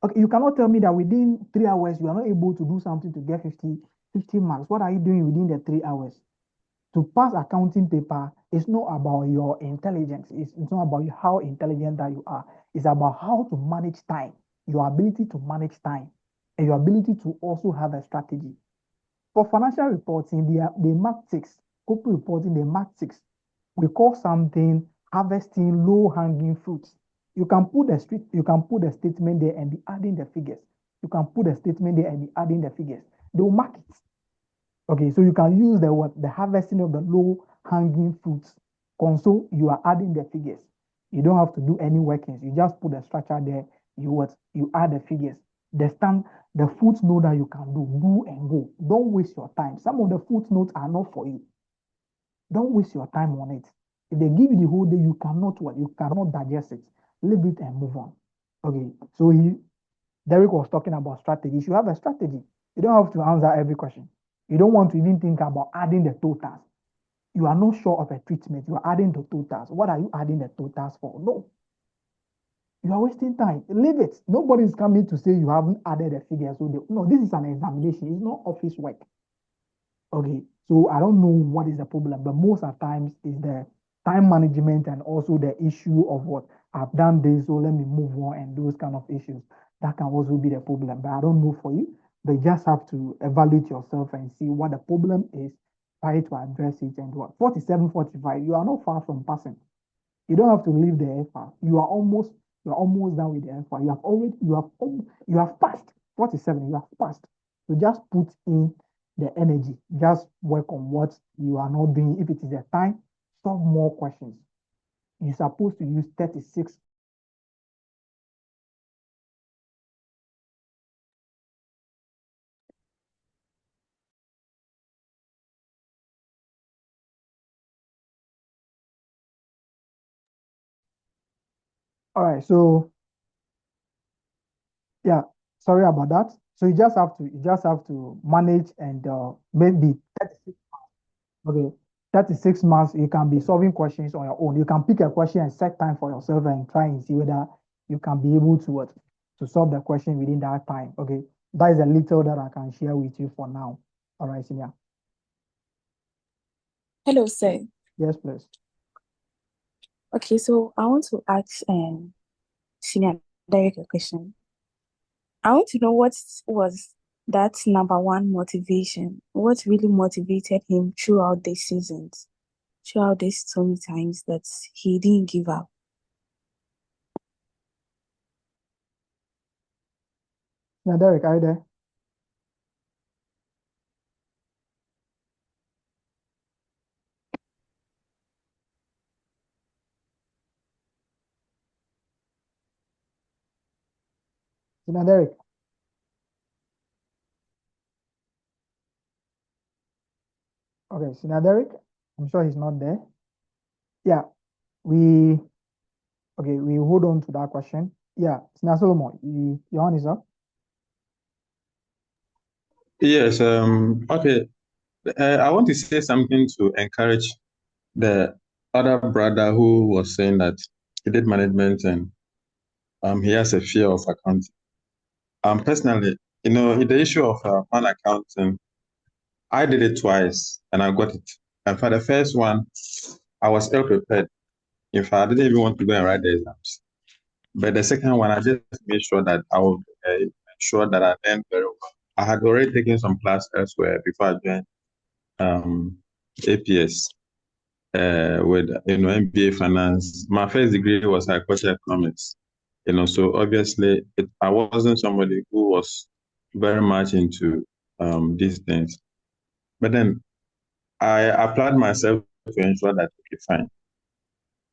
Okay, you cannot tell me that within 3 hours, you are not able to do something to get 50 marks. What are you doing within the 3 hours? To pass accounting paper, it's not about your intelligence. It's not about how intelligent that you are. It's about how to manage time, your ability to manage time, and your ability to also have a strategy. For financial reporting, they mark 6. Corporate reporting, they mark 6. We call something harvesting low-hanging fruits. You can put the statement there and be adding the figures. You can put the statement there and be adding the figures. They will mark it. Okay, so you can use the harvesting of the low hanging fruits console. You are adding the figures. You don't have to do any workings. You just put the structure there. You add the figures. The footnote that you can do and go. Don't waste your time. Some of the footnotes are not for you. Don't waste your time on it. If they give you the whole day, you cannot digest it. Leave it and move on. Okay, so Derek was talking about strategy. You should have a strategy. You don't have to answer every question. You don't want to even think about adding the totals. You are not sure of a treatment. You are adding the totals. What are you adding the totals for? No. You are wasting time. Leave it. Nobody is coming to say you haven't added a figure. No, this is an examination. It's not office work. Okay, so I don't know what is the problem, but most of the times is the time management and also the issue of what I've done this, so let me move on and those kind of issues. That can also be the problem, but I don't know for you. But you just have to evaluate yourself and see what the problem is, try to address it and what. 47, 45, you are not far from passing. You don't have to leave the FR. You are almost done with the FR. You have passed 47. You have passed. So just put in the energy. Just work on what you are not doing. If it is a time, solve more questions. You're supposed to use 36. All right. So yeah, sorry about that. So you just have to manage and maybe 36. Okay, 36 months, you can be solving questions on your own. You can pick a question and set time for yourself and try and see whether you can be able to what, to solve the question within that time. Okay, that is a little that I can share with you for now. All right, Senior. Hello, sir. Yes, please. Okay, so I want to ask Senior Derek a question. I want to know what was that number one motivation? What really motivated him throughout these seasons, throughout these stormy times that he didn't give up? Senior Derek, are you there? Senior Derek. Okay, Senior Derek, I'm sure he's not there. Yeah, we hold on to that question. Yeah, Senior Solomon, your hand is up. Yes, okay. I want to say something to encourage the other brother who was saying that he did management and he has a fear of accounting. Personally, the issue of fund accounting, I did it twice and I got it. And for the first one, I was ill prepared. In fact, I didn't even want to go and write the exams. But the second one, I just made sure that I would ensure that I learned very well. I had already taken some class elsewhere before I joined APS with MBA finance. My first degree was agricultural economics. So obviously I wasn't somebody who was very much into these things. But then I applied myself to ensure that, okay, fine,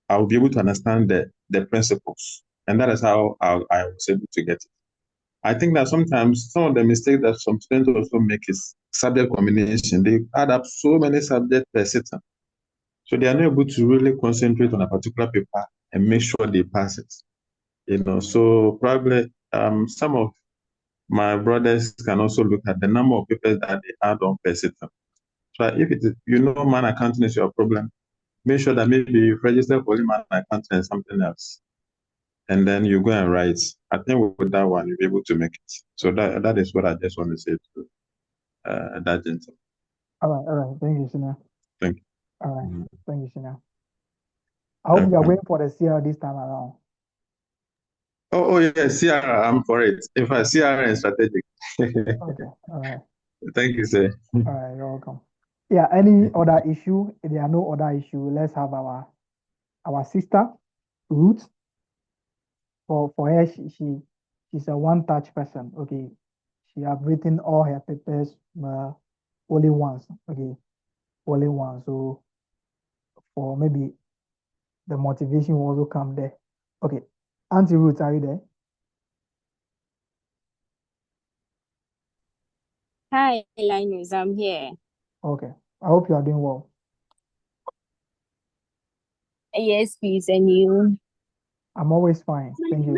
I will be able to understand the principles. And that is how I was able to get it. I think that sometimes some of the mistakes that some students also make is subject combination. They add up so many subjects per sitting. So they are not able to really concentrate on a particular paper and make sure they pass it. So probably some of my brothers can also look at the number of papers that they add on per sitting. So if it is, man accounting is your problem, make sure that maybe you register for man accounting and something else. And then you go and write. I think with that one, you'll be able to make it. So that is what I just want to say to that gentleman. All right. Thank you, Senior. Thank you. All right. Thank you, Senior. I hope you are waiting for the CR this time around. Oh yes, CR, I'm for it. In fact, CR is strategic. Okay. All right. Thank you, sir. All right. You're welcome. Yeah. Any other issue? If there are no other issue, let's have our sister Ruth. For her, she's a one-touch person. Okay. She have written all her papers only once. Okay. Only once. So for maybe the motivation will also come there. Okay. Auntie Ruth, are you there? Hi, Linus, I'm here. Okay. I hope you are doing well. Yes, please, and you? I'm always fine. Thank you.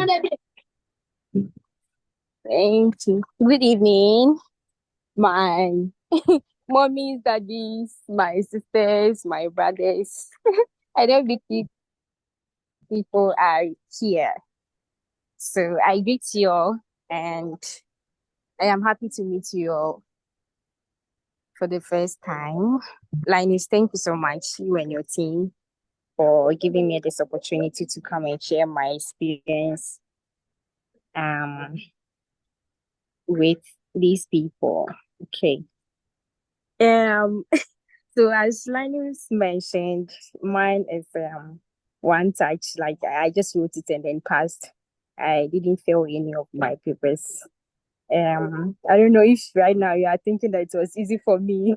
Thank you. Good evening. my mommies, daddies, my sisters, my brothers. I know big people are here. So I greet you all and I am happy to meet you all for the first time. Linus, thank you so much, you and your team, for giving me this opportunity to come and share my experience um with these people. Okay. Um so as Linus mentioned, mine is one touch, like I just wrote it and then passed. I didn't fail any of my papers. I don't know if right now you are thinking that it was easy for me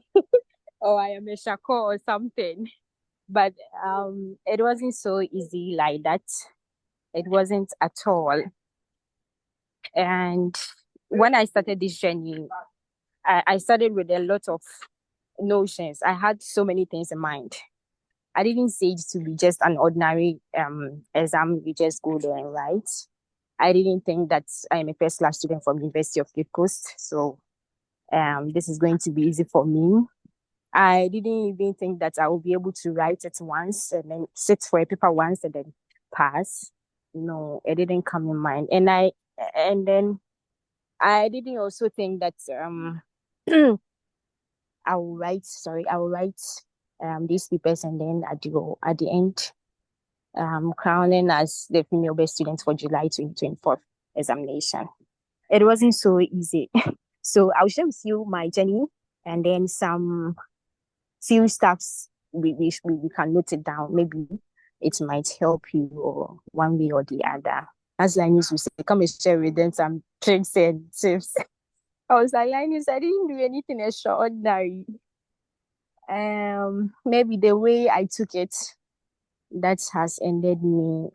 or I am a shako or something, but it wasn't so easy like that. It wasn't at all. And when I started this journey, I started with a lot of notions. I had so many things in mind. I didn't say it to be just an ordinary exam. You just go there and write. I didn't think that I'm a first class student from University of Cape Coast, so this is going to be easy for me. I didn't even think that I will be able to write it once and then sit for a paper once and then pass. No, it didn't come in mind. And then I didn't also think that I will write these papers and then at the end crowning as the female best student for July 2024 examination. It wasn't so easy. So I'll share with you my journey and then some few steps we can note it down. Maybe it might help you or one way or the other. As Linus would say, come and share with them some tricks and tips. I was like, Linus, I didn't do anything extraordinary. Maybe the way I took it, that has ended me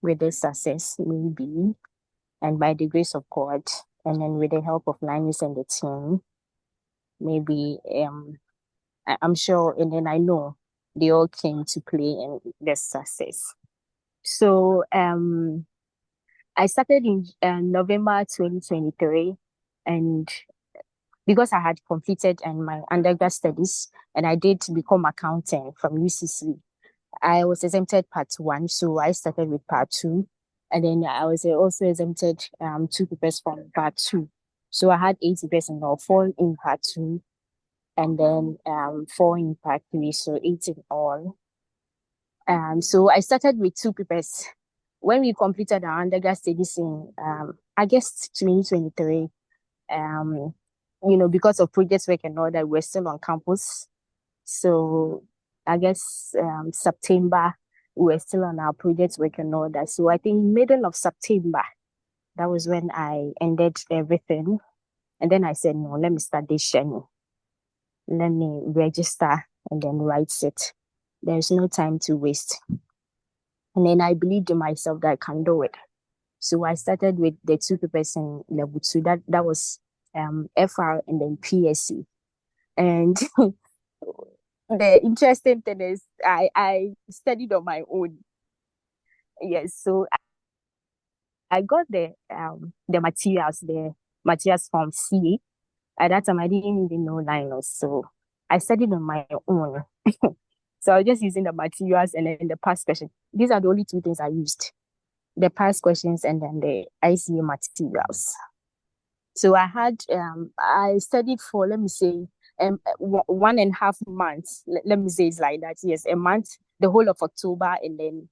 with a success, maybe. And by the grace of God, and then with the help of Linus and the team, maybe I'm sure, and then I know they all came to play in the success. So I started in November 2023, and because I had completed my undergrad studies and I did become accountant from UCC, I was exempted part one, so I started with part two, and then I was also exempted two papers from part two. So I had 8 papers in all, 4 in part two, and then 4 in part three, so 8 in all. So I started with 2 papers. When we completed our undergrad studies in August 2023, because of project work and all that, we're still on campus. So I guess September, we were still on our project work and all that. So I think middle of September, that was when I ended everything. And then I said, no, let me start this journey. Let me register and then write it. There's no time to waste. And then I believed in myself that I can do it. So I started with the 2 papers in level 2. That was FR and then PSC. And the interesting thing is I studied on my own. Yes, so I got the materials from CA. At that time I didn't even know Linus, so I studied on my own. So I was just using the materials and then the past questions. These are the only 2 things I used: the past questions and then the ICA materials. So I studied for, let me say, 1.5 months. Let me say it's like that. Yes, a month, the whole of October, and then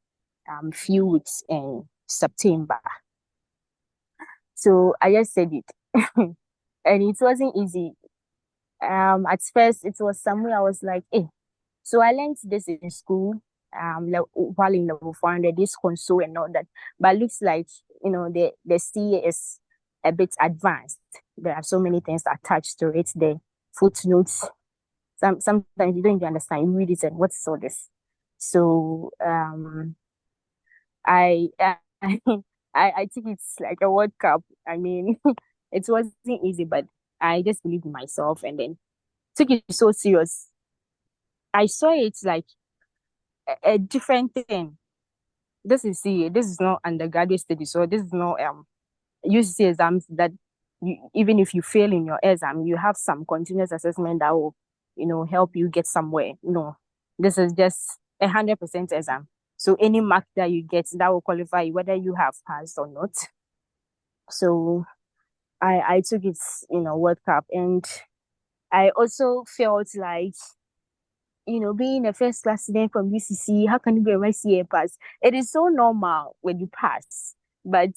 few weeks in September. So I just said it. And it wasn't easy. At first it was somewhere I was like, hey. So I learned this in school, while in level 400, this console and all that. But looks like, the CA is a bit advanced. There are so many things attached to it. The footnotes. Sometimes you don't even understand. You read it and what's all this? So I I think it's like a World Cup. I mean, it wasn't easy, but I just believed in myself and then took it so serious. I saw it like a different thing. This is CA. This is not undergraduate studies, so this is not UCC exams that even if you fail in your exam, you have some continuous assessment that will, help you get somewhere. No, this is just 100% exam. So any mark that you get, that will qualify you whether you have passed or not. So I took it, World Cup, and I also felt like, being a first class student from UCC, how can you be a YCA pass? It is so normal when you pass. But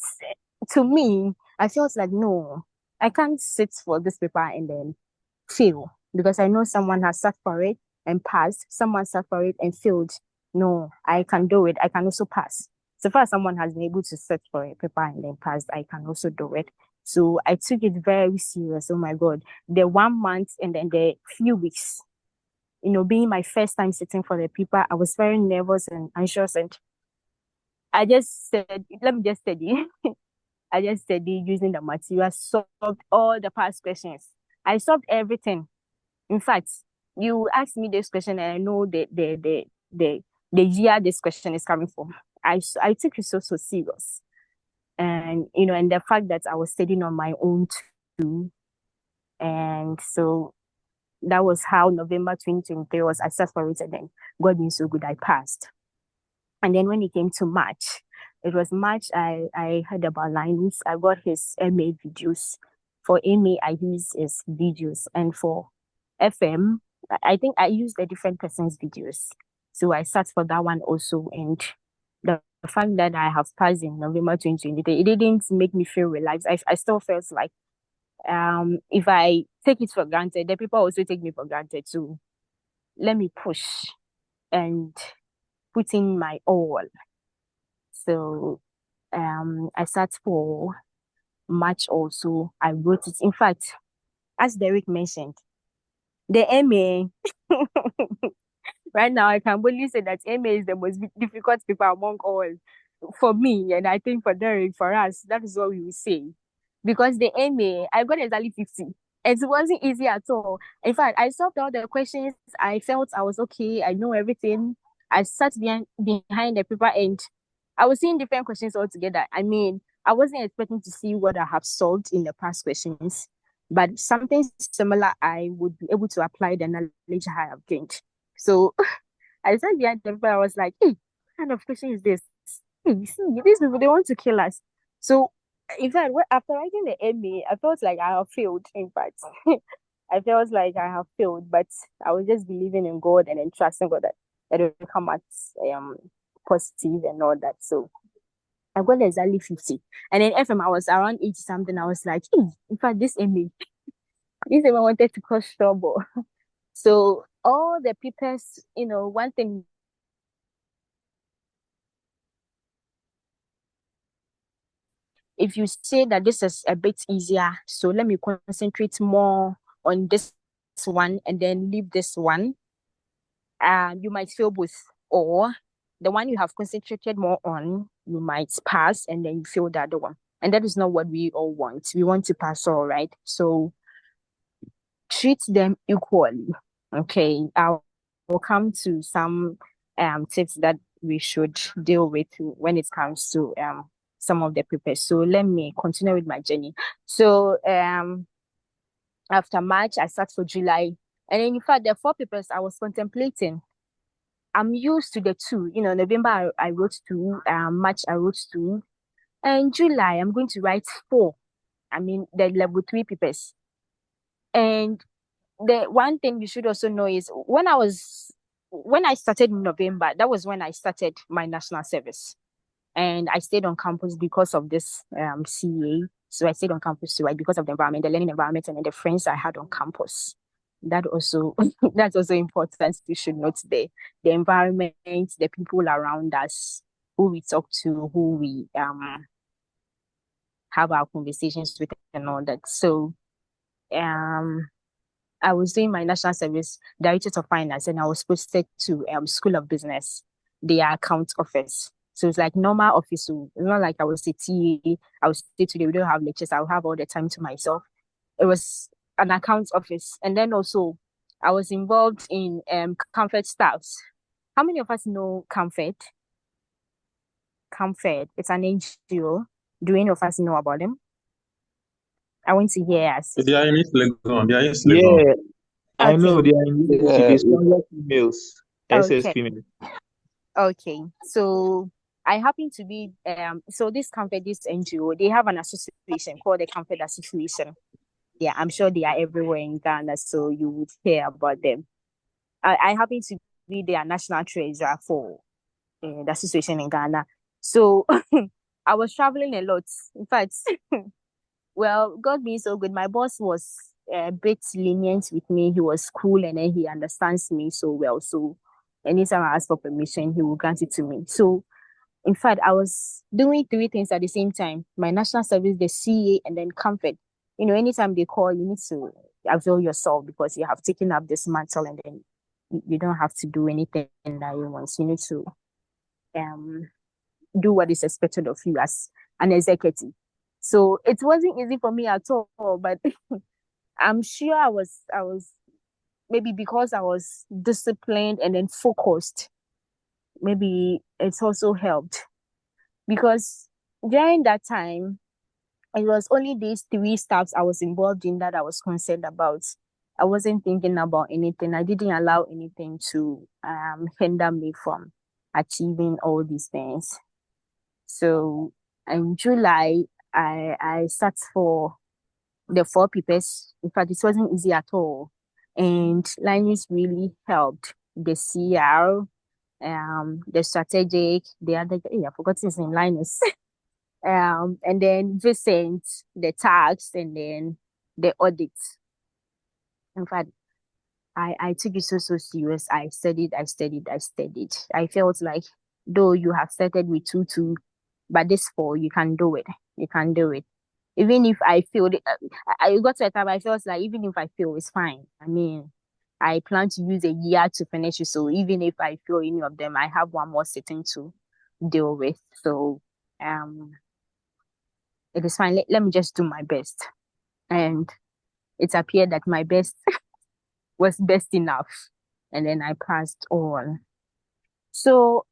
to me, I felt like, no, I can't sit for this paper and then fail because I know someone has sat for it and passed, someone sat for it and failed. No, I can do it. I can also pass. So far, someone has been able to sit for a paper and then pass, I can also do it. So I took it very serious. Oh my God. The 1 month and then the few weeks, being my first time sitting for the paper, I was very nervous and anxious. And I just said, let me just study. I just studied using the material, solved all the past questions. I solved everything. In fact, you asked me this question and I know the year this question is coming from. I took it so serious. And and the fact that I was studying on my own too. And so that was how November 2023 was. I sat for it and then God being so good, I passed. And then when it came to March, it was March, I heard about Linus. I got his MA videos. For MA, I used his videos. And for FM, I think I used a different person's videos. So I sat for that one also. And the fact that I have passed in November 2023, it didn't make me feel relaxed. I still felt like if I take it for granted, the people also take me for granted too. Let me push and put in my all. So I sat for March also. I wrote it. In fact, as Derek mentioned, the MA right now I can boldly say that MA is the most difficult paper among all for me, and I think for Derek, for us, that is what we will say. Because the MA, I got exactly 50. It wasn't easy at all. In fact, I solved all the questions. I felt I was okay. I know everything. I sat behind the paper and I was seeing different questions altogether. I mean, I wasn't expecting to see what I have solved in the past questions, but something similar, I would be able to apply the knowledge I have gained. So I sat behind the paper. I was like, hey, what kind of question is this? Hey, you see, these people, they want to kill us. So in fact, after writing the MA, I felt like I have failed. In fact, I felt like I have failed, but I was just believing in God and then trusting God that it will come out positive and all that. So I got exactly 50. And then FM, I was around 80 something. I was like, hey, in fact, this MA wanted to cause trouble. So all the papers, one thing, if you say that this is a bit easier, so let me concentrate more on this one and then leave this one, you might fail both. Or the one you have concentrated more on, you might pass and then you fail the other one. And that is not what we all want. We want to pass all, right? So treat them equally. Okay. I'll come to some tips that we should deal with when it comes to some of the papers. So let me continue with my journey. So after March, I sat for July. And in fact, the 4 papers I was contemplating, I'm used to the 2. November I wrote 2, March I wrote 2, and July I'm going to write 4. I mean the level 3 papers. And the one thing you should also know is when I started in November, that was when I started my national service. And I stayed on campus because of this CA. So I stayed on campus too, right? Because of the environment, the learning environment, and then the friends I had on campus. That also that's also important. You should note the environment, the people around us, who we talk to, who we have our conversations with, and all that. So I was doing my national service, Directorate of Finance, and I was posted to School of Business, their account office. So it's like normal office. So it's not like I was a TA. I was stay today. We don't have lectures. I'll have all the time to myself. It was an account office. And then also I was involved in Comfort staffs. How many of us know Comfort? Comfort. It's an NGO. Do any of us know about them? I want to hear us. They are in East Legon. They are in East Legon. Yeah, I know Okay. they are in unity. Yeah, The strongest females, SS Okay. females. Okay. So I happen to be so this Comfort, this NGO, they have an association called the Comfort Association. Yeah, I'm sure they are everywhere in Ghana, so you would hear about them. I happen to be their national treasurer for the association in Ghana. So I was traveling a lot. In fact, well, God being so good, my boss was a bit lenient with me. He was cool and then he understands me so well. So anytime I ask for permission, he will grant it to me. So in fact, I was doing three things at the same time: my national service, the CA, and then Comfort. Anytime they call, you need to avail yourself because you have taken up this mantle and then you don't have to do anything that you want. You need to um do what is expected of you as an executive. So it wasn't easy for me at all, but I'm sure I was maybe because I was disciplined and then focused, maybe it's also helped because during that time it was only these three steps I was involved in that I was concerned about. I wasn't thinking about anything. I didn't allow anything to hinder me from achieving all these things. So in July, I sat for the four papers. In fact, it wasn't easy at all. And Linus really helped the CR, the strategic, the other, I forgot his name, Linus. And then Vincent, the tax, and then the audit. In fact, I took it so serious. I studied. I felt like though you have started with two, but this four, you can do it. You can do it. Even if I failed, I got to a time I felt like even if I fail, it's fine. I mean, I plan to use a year to finish it. So even if I fail any of them, I have one more sitting to deal with. So it is fine. Let me just do my best. And it appeared that my best was best enough. And then I passed on. So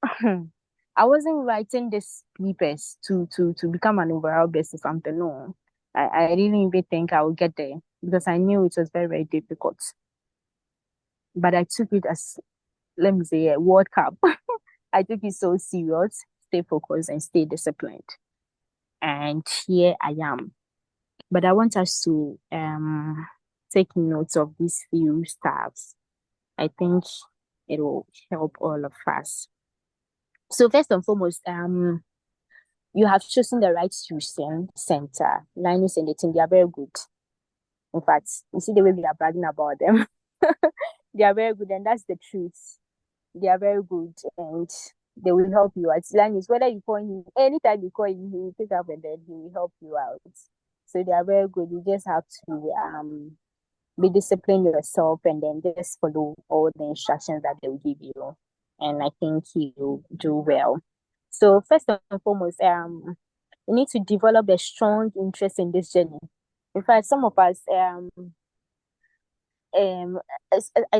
I wasn't writing these papers to become an overall best or something. No. I didn't even think I would get there because I knew it was very, very difficult. But I took it as, let me say, a World Cup. I took it so serious, stay focused and stay disciplined. And here I am. But I want us to take notes of these few steps. I think it will help all of us. So first and foremost, you have chosen the right tuition center. Linus and the team, they are very good. In fact, you see the way we are bragging about them. They are very good, and that's the truth. They are very good, and they will help you out. Linus, whether you call him, anytime you call him, he will pick up and then he will help you out. So they are very good. You just have to be disciplined yourself and then just follow all the instructions that they will give you. And I think you do well. So first and foremost, you need to develop a strong interest in this journey. In fact, some of us, I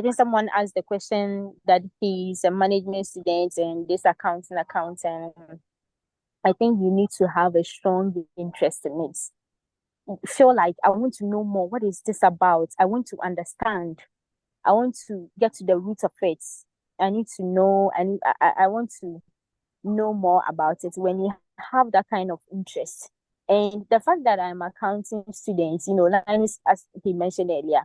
think someone asked the question that he's a management student and this accounting. I think you need to have a strong interest in it. Feel like I want to know more. What is this about? I want to understand. I want to get to the root of it. I need to know, and I want to know more about it. When you have that kind of interest, and the fact that I'm accounting student, Linus, as he mentioned earlier,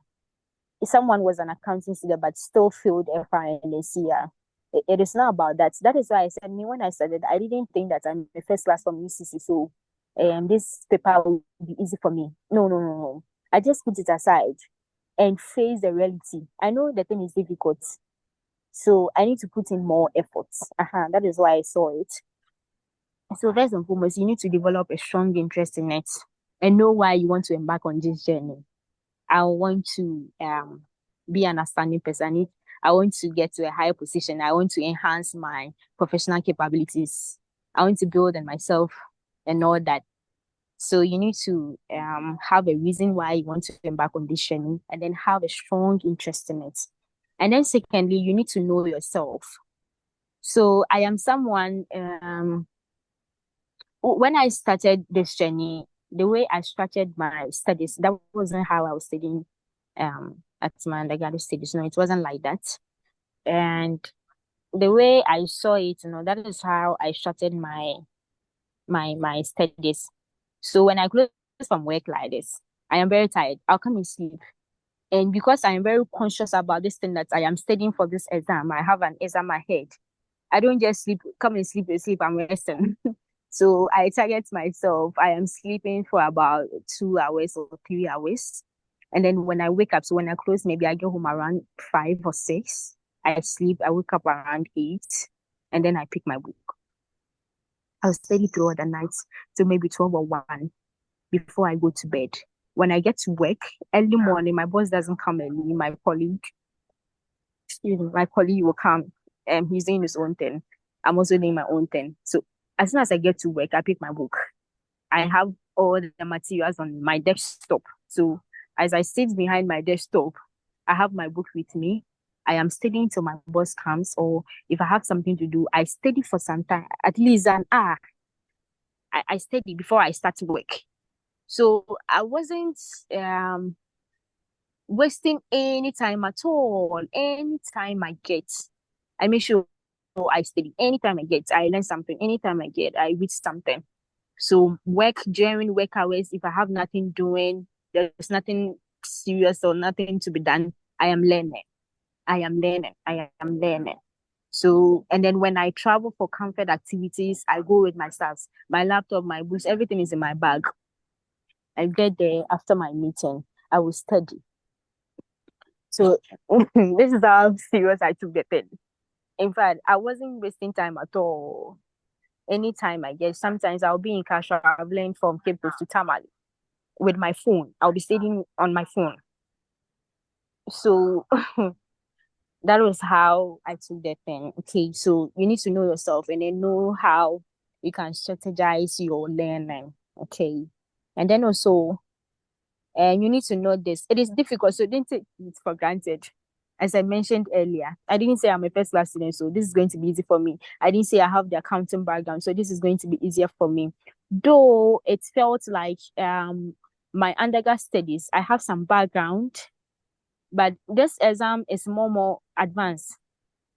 if someone was an accounting student but still failed FR and CR, it is not about that. That is why I said, when I started, I didn't think that I'm a first class from UCC, so this paper will be easy for me. No. I just put it aside and face the reality. I know the thing is difficult, so I need to put in more efforts. That is why I saw it. So first and foremost, you need to develop a strong interest in it and know why you want to embark on this journey. I want to be an outstanding person. I want to get to a higher position. I want to enhance my professional capabilities. I want to build on myself and all that. So you need to have a reason why you want to embark on this journey and then have a strong interest in it. And then secondly, you need to know yourself. So I am someone, when I started this journey, the way I structured my studies, that wasn't how I was studying at my undergraduate studies. No, it wasn't like that. And the way I saw it, that is how I structured my studies. So when I close from work like this, I am very tired. I'll come and sleep. And because I am very conscious about this thing that I am studying for this exam, I have an exam ahead. I don't just sleep, come and sleep, I'm resting. So I target myself. I am sleeping for about 2 hours or 3 hours. And then when I wake up, so when I close, maybe I get home around 5 or 6. I sleep, I wake up around 8, and then I pick my book. I'll study throughout the night till maybe 12 or 1 before I go to bed. When I get to work, early morning, my boss doesn't come early. My colleague will come. He's doing his own thing. I'm also doing my own thing. So as soon as I get to work, I pick my book. I have all the materials on my desktop. So as I sit behind my desktop, I have my book with me. I am studying till my boss comes, or if I have something to do, I study for some time, at least an hour. I study before I start work. So I wasn't wasting any time at all. Any time I get, I make sure I study. Anytime I get, I learn something. Anytime I get, I read something. So work during work hours, if I have nothing doing, there's nothing serious or nothing to be done, I am learning. I am learning. I am learning. So, and then when I travel for comfort activities, I go with my stuff, my laptop, my books, everything is in my bag. I get there after my meeting, I will study. So this is how serious I took the thing. In fact, I wasn't wasting time at all. Anytime I get, sometimes I'll be in car traveling from Cape Coast to Tamale with my phone. I'll be sitting on my phone. So that was how I took that thing. Okay, so you need to know yourself and then know how you can strategize your learning. Okay, and then also, and you need to know this. It is difficult, so don't take it for granted. As I mentioned earlier, I didn't say I'm a first class student, so this is going to be easy for me. I didn't say I have the accounting background, so this is going to be easier for me. Though it felt like my undergrad studies, I have some background, but this exam is more advanced.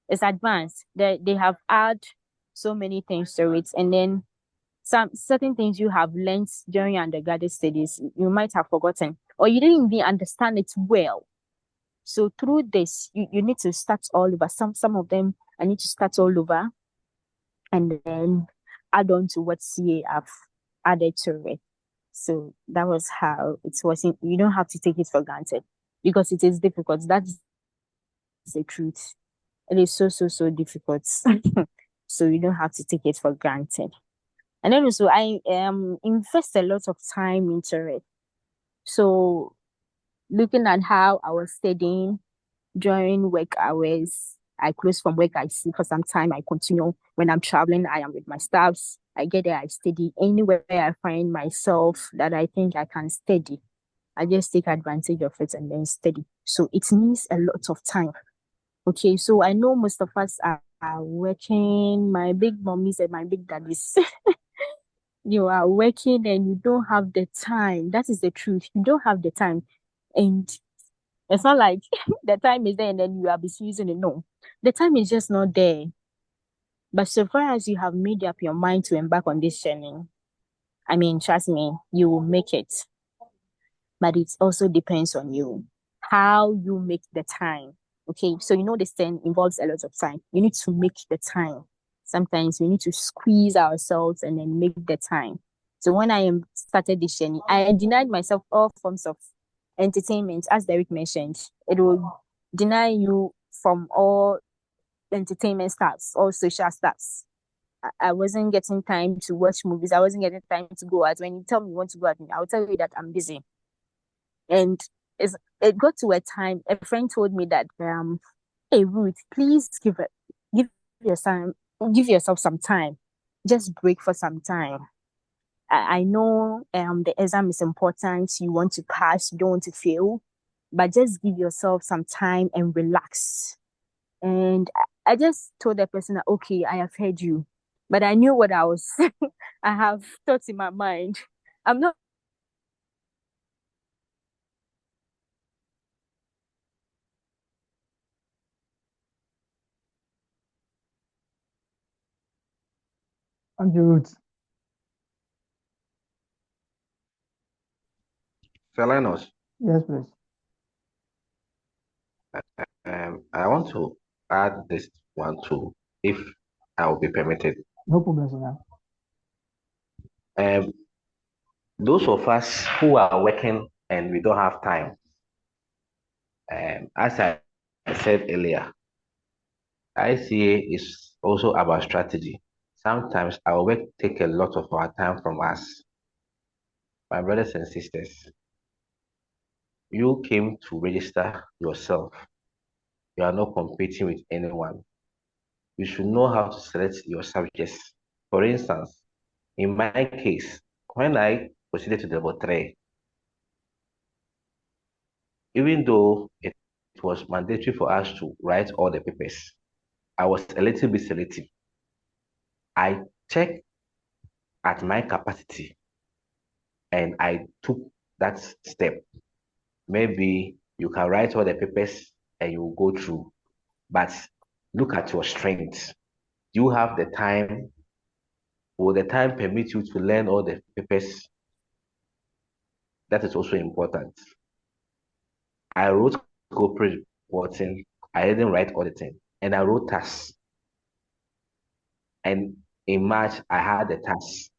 It's advanced. They have added so many things to it, and then some certain things you have learned during your undergraduate studies you might have forgotten, or you didn't even understand it well. So through this, you need to start all over. Some of them I need to start all over and then add on to what CA have added to it. So that was how it was. You don't have to take it for granted because it is difficult. That is the truth. It is so difficult. So you don't have to take it for granted. And then also I invest a lot of time into it. So looking at how I was studying during work hours, I close from work, I sleep for some time, I continue. When I'm traveling, I am with my staffs. I get there, I study. Anywhere I find myself that I think I can study, I just take advantage of it and then study. So it needs a lot of time. Okay, so I know most of us are working, my big mommies and my big daddies. You are working and you don't have the time. That is the truth. You don't have the time. And it's not like the time is there and then you are misusing it. No, the time is just not there. But so far as you have made up your mind to embark on this journey, I mean, trust me, you will make it. But it also depends on you, how you make the time. Okay, so this thing involves a lot of time. You need to make the time. Sometimes we need to squeeze ourselves and then make the time. So when I started this journey, I denied myself all forms of entertainment, as Derek mentioned. It will deny you from all entertainment stuffs, all social stuffs. I wasn't getting time to watch movies. I wasn't getting time to go out. When you tell me you want to go out, I'll tell you that I'm busy. And it got to a time, a friend told me that, hey Ruth, please give yourself some time. Just break for some time. I know the exam is important. You want to pass, you don't want to fail, but just give yourself some time and relax. And I just told the person that, okay, I have heard you, but I knew what I have thoughts in my mind. I'm not Auntie Ruth. Selenos, Yes, please. I want to add this one too, if I will be permitted. No problem, sir. Um, those of us who are working and we don't have time, as I said earlier, ICA is also about strategy. Sometimes our work take a lot of our time from us. My brothers and sisters, you came to register yourself. You are not competing with anyone. You should know how to select your subjects. For instance, in my case, when I proceeded to level 3, even though it was mandatory for us to write all the papers, I was a little bit selective. I checked at my capacity and I took that step. Maybe you can write all the papers and you will go through, but look at your strengths. Do you have the time? Will the time permit you to learn all the papers? That is also important. I wrote corporate reporting. I didn't write auditing, and I wrote tasks. And in March, I had the tasks.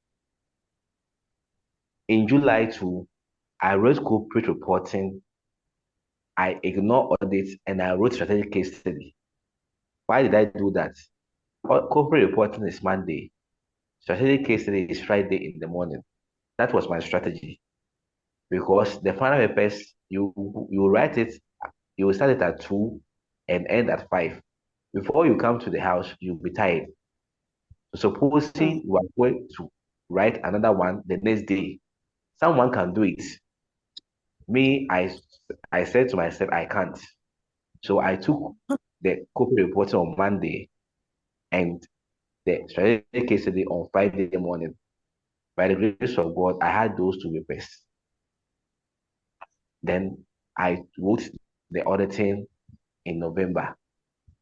In July too, I wrote corporate reporting. I ignored audit, and I wrote strategic case study. Why did I do that? Corporate reporting is Monday. Strategic case study is Friday in the morning. That was my strategy because the final papers you write it, you will start it at 2 and end at 5. Before you come to the house, you'll be tired. Supposing you are going to write another one the next day, someone can do it. Me, I said to myself, I can't. So I took the corporate reporting on Monday and the strategic case study on Friday morning. By the grace of God, I had those two papers. Then I wrote the auditing in November.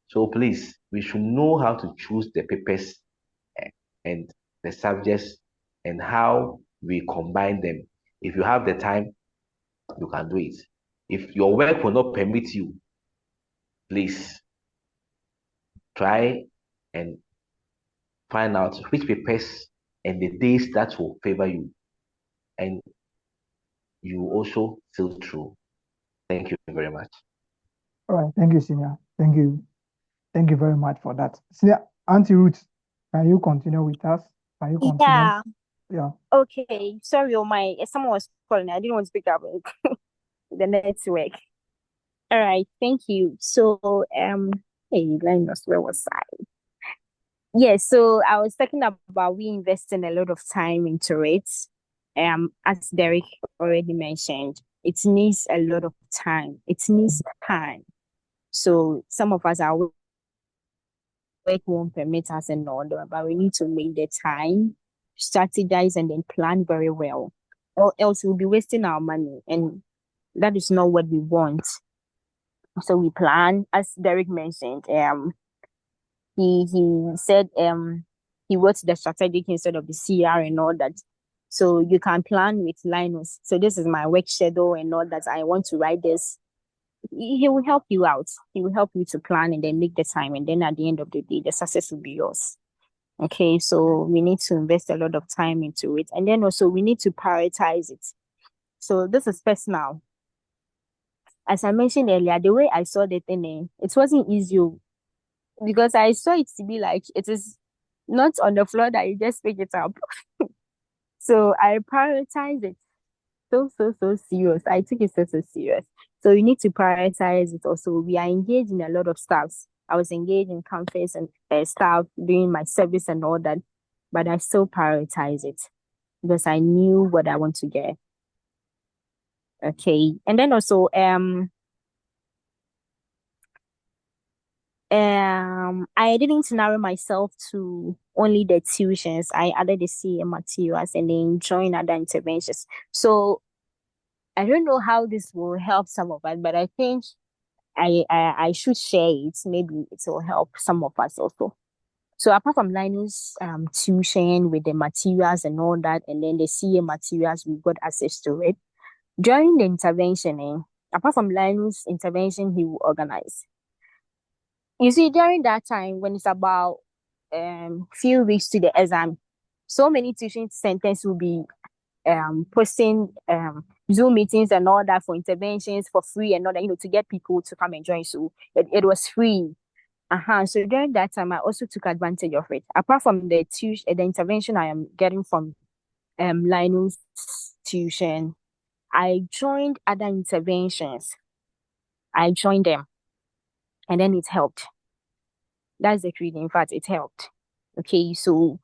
So please, we should know how to choose the papers and the subjects and how we combine them. If you have the time, you can do it. If your work will not permit you, please try and find out which papers and the days that will favor you. And you also sail through. Thank you very much. All right. Thank you, Senior. Thank you. Thank you very much for that. Senior, Auntie Ruth, can you continue with us? Can you continue? Yeah. Yeah. Okay. Sorry, someone was calling. I didn't want to pick up the network. All right. Thank you. So, hey, Linus, where was I? Yeah. So I was talking about we investing a lot of time into it. As Derek already mentioned, it needs a lot of time. It needs time. So some of us, our work won't permit us and all that, but we need to make the time, strategize, and then plan very well. Or else we'll be wasting our money, and that is not what we want. So we plan, as Derek mentioned. He said he wrote the strategic instead of the CR and all that. So you can plan with Linus. So this is my work schedule and all that. I want to write this. He will help you out. He will help you to plan and then make the time. And then at the end of the day, the success will be yours. Okay, so we need to invest a lot of time into it. And then also we need to prioritize it. So this is personal. As I mentioned earlier, the way I saw the thing, it wasn't easy because I saw it to be like it is not on the floor that you just pick it up. So I prioritize it so serious. I took it so serious. So you need to prioritize it also. We are engaged in a lot of stuffs. I was engaged in conference and stuff, doing my service and all that, but I still prioritize it because I knew what I want to get. Okay, and then also I didn't narrow myself to only the tuitions. I added the CA materials and then join other interventions. So I don't know how this will help some of us, but I think I should share it. Maybe it will help some of us also. So apart from Linus tuition with the materials and all that, and then the CA materials, we got access to it. During the intervention, apart from Linus intervention, he will organize. You see, during that time, when it's about few weeks to the exam, so many teaching centers will be posting Zoom meetings and all that for interventions for free and all that, to get people to come and join. So it was free. So during that time, I also took advantage of it. Apart from the intervention I am getting from Linus tuition, I joined other interventions. I joined them, and then it helped. That's the truth. In fact, it helped. Okay, so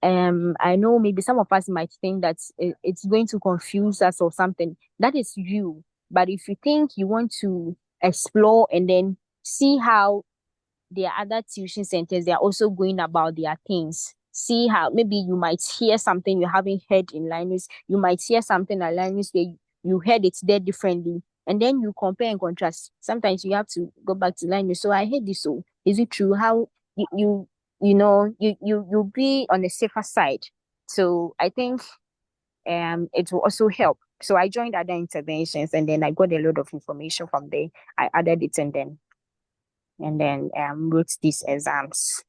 I know maybe some of us might think that it's going to confuse us or something. That is you. But if you think you want to explore and then see how there are other tuition centers, they are also going about their things. See how maybe you might hear something you haven't heard in Linus. You might hear something at Linus where you heard it there differently. And then you compare and contrast. Sometimes you have to go back to Linus. So I heard this. So is it true? How you'll be on the safer side. So I think it will also help. So I joined other interventions and then I got a lot of information from there. I added it and then wrote these exams.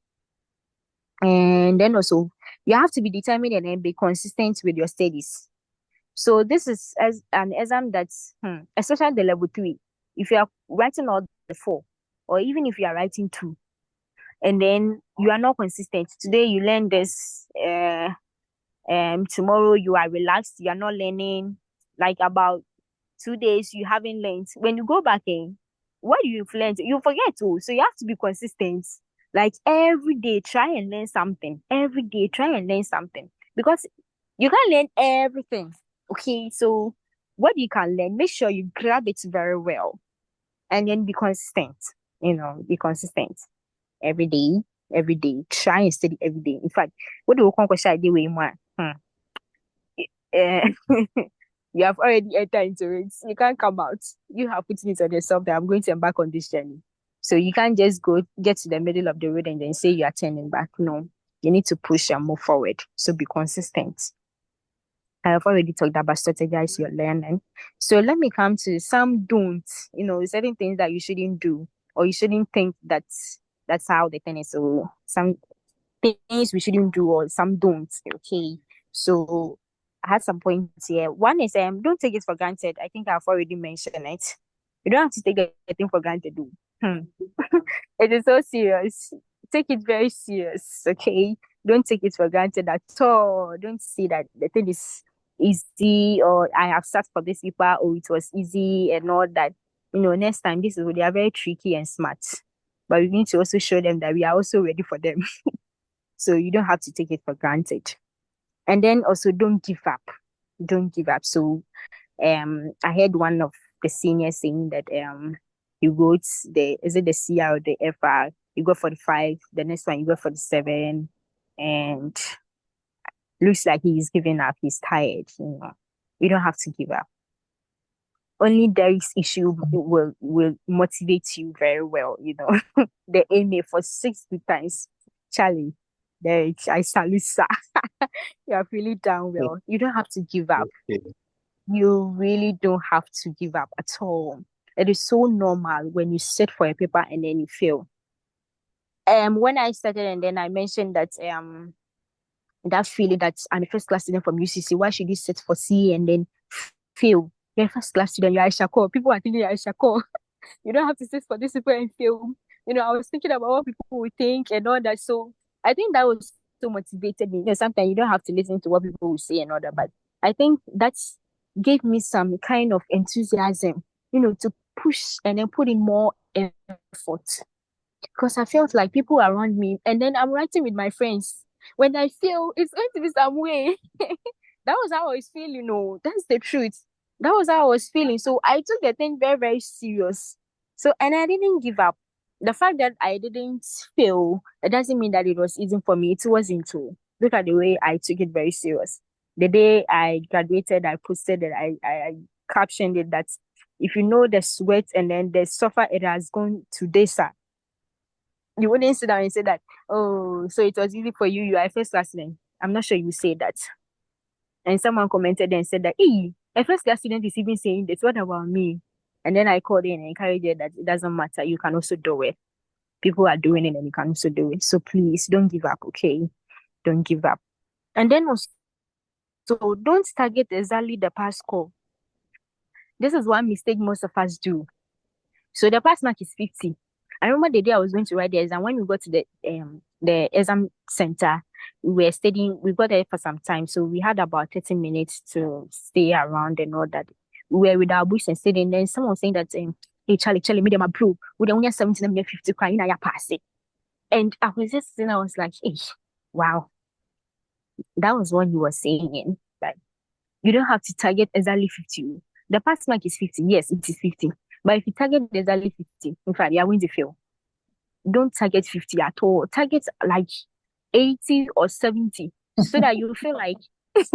And then also you have to be determined and then be consistent with your studies. So this is as an exam that's especially the level 3. If you are writing all the 4, or even if you are writing 2, and then you are not consistent. Today you learn this, tomorrow you are relaxed, you are not learning. Like about 2 days you haven't learned. When you go back in, what you've learned, you forget to. So you have to be consistent. Like every day, try and learn something. Every day, try and learn something. Because you can't learn everything. Okay, so what you can learn, make sure you grab it very well. And then be consistent. Be consistent. Every day. Try and study every day. In fact, what do you call day way more? Eh, you have already entered into it. You can't come out. You have put it on yourself that I'm going to embark on this journey. So you can't just get to the middle of the road and then say you are turning back. No, you need to push and move forward. So be consistent. I have already talked about strategize your learning. So let me come to some don't, certain things that you shouldn't do or you shouldn't think that's how the thing is. So some things we shouldn't do or some don't. Okay. So I had some points here. One is don't take it for granted. I think I've already mentioned it. You don't have to take anything for granted. Hmm. It is so serious. Take it very serious. Okay. Don't take it for granted at all. Don't see that the thing is easy or I have sat for this paper or it was easy and all that. Next time they are very tricky and smart. But we need to also show them that we are also ready for them. So you don't have to take it for granted. And then also don't give up. Don't give up. So I heard one of the seniors saying that you wrote is it the CR or the FR? You go for the 5, the next one you go for the 7, and looks like he's giving up, he's tired. You don't have to give up. Only Derek's issue will motivate you very well, The aim for 60 times. Charlie, Derek, I salute sir. You have really done well. You don't have to give up. You really don't have to give up at all. It is so normal when you sit for a paper and then you fail. When I started and then I mentioned that that feeling that I'm a first class student from UCC, why should you sit for C and then fail? You're a first class student, you're Aishako. People are thinking you're Aishako. You don't have to sit for this paper and fail. I was thinking about what people would think and all that. So I think that was so motivated me. Sometimes you don't have to listen to what people will say and all that, but I think that's gave me some kind of enthusiasm, to push and then put in more effort. Because I felt like people around me, and then I'm writing with my friends. When I feel it's going to be some way, that was how I was feeling. That's the truth. That was how I was feeling. So I took the thing very, very serious. So, and I didn't give up. The fact that I didn't fail, it doesn't mean that it was easy for me. It wasn't too. Look at the way I took it very serious. The day I graduated, I posted it, I captioned it that if you know the sweat and then the suffer it has gone to this, You wouldn't sit down and say that, oh, so it was easy for you. You are a first class student. I'm not sure you say that. And someone commented and said that, hey, a first class student is even saying this. What about me? And then I called in and encouraged her that it doesn't matter. You can also do it. People are doing it and you can also do it. So please don't give up, okay? Don't give up. And then also, don't target exactly the pass score. This is one mistake most of us do. So the pass mark is 50. I remember the day I was going to write the exam. When we got to the exam center, we were studying. We got there for some time, so we had about 30 minutes to stay around and all that. We were with our books and studying. Then someone was saying that, hey Charlie, me them approve. We don't only 70, me 50 crying, I pass it. And I was just sitting, I was like, hey, wow, that was what he was saying. Like, you don't have to target exactly 50. The pass mark is 50. Yes, it is 50. But if you target exactly 50, in fact, you are going to fail. Don't target 50 at all. Target like 80 or 70 so that you feel like that's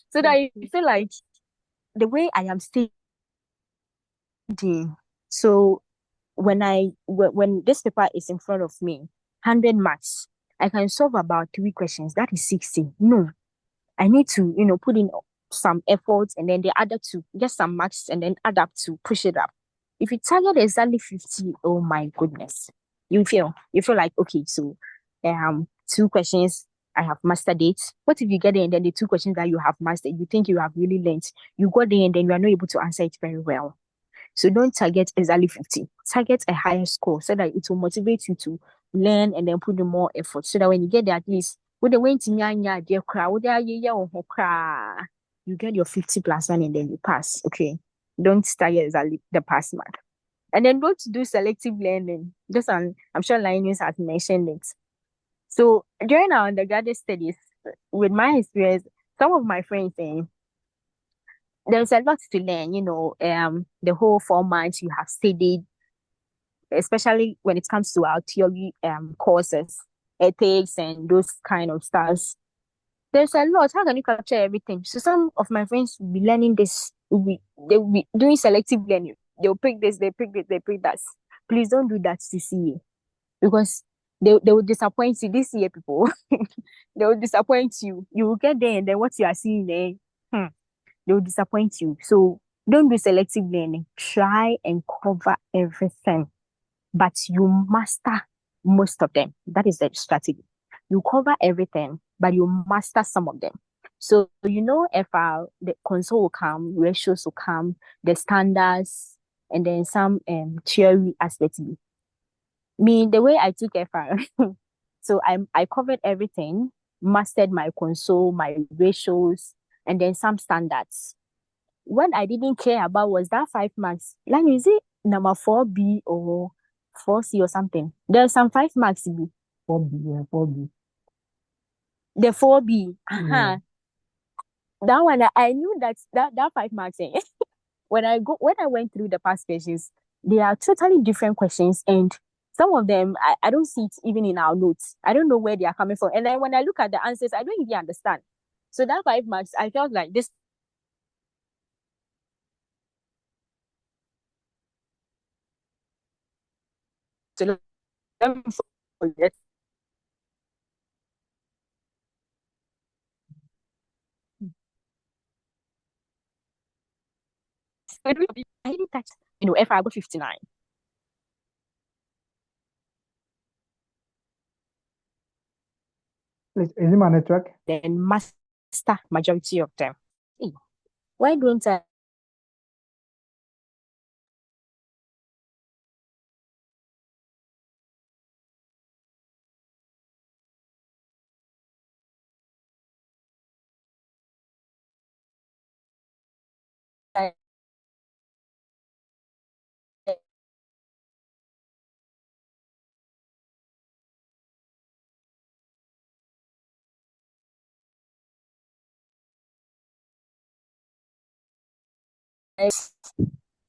so that you feel like the way I am studying. So when this paper is in front of me, 100 marks, I can solve about 3 questions. That is 60. No, I need to, put in some effort and then the other two, get some marks and then add up to push it up. If you target exactly 50, oh my goodness, you feel like, okay, so 2 questions, I have mastered it. What if you get there and then the 2 questions that you have mastered, you think you have really learned, you got there and then you are not able to answer it very well. So don't target exactly 50. Target a higher score so that it will motivate you to learn and then put in more effort. So that when you get there, at least with the way to crowd, you get your 50 plus one and then you pass. Okay. Don't target exactly the pass mark. And then don't do selective learning. Just I'm sure Linus has mentioned it. So during our undergraduate studies, with my experience, some of my friends saying there's a lot to learn, the whole 4 months you have studied, especially when it comes to our theory courses, ethics and those kind of stuff. There's a lot. How can you capture everything? So some of my friends will be learning this, they will be doing selective learning. They'll pick this, they pick this, they pick that. Please don't do that to CA because they will disappoint you this year, people. They will disappoint you. You will get there and then what you are seeing there, they will disappoint you. So don't do selective learning. Try and cover everything, but you master most of them. That is the strategy. You cover everything, but you master some of them. So FR, the console will come, ratios will come, the standards, and then some theory aspects. Me, the way I took FR, so I covered everything, mastered my console, my ratios, and then some standards. What I didn't care about was that 5 marks. Like, is it number 4B or 4C or something? There's some 5 marks B. 4B, yeah, 4B. The 4B. Yeah. That one, I knew that 5 marks. When I went through the past questions, they are totally different questions, and some of them I don't see it even in our notes. I don't know where they are coming from. And then when I look at the answers, I don't even understand. So that 5 marks, I felt like this. So let me forget. I didn't touch, if I got 59. Please, is it my network? Then master majority of them. Hey, why don't I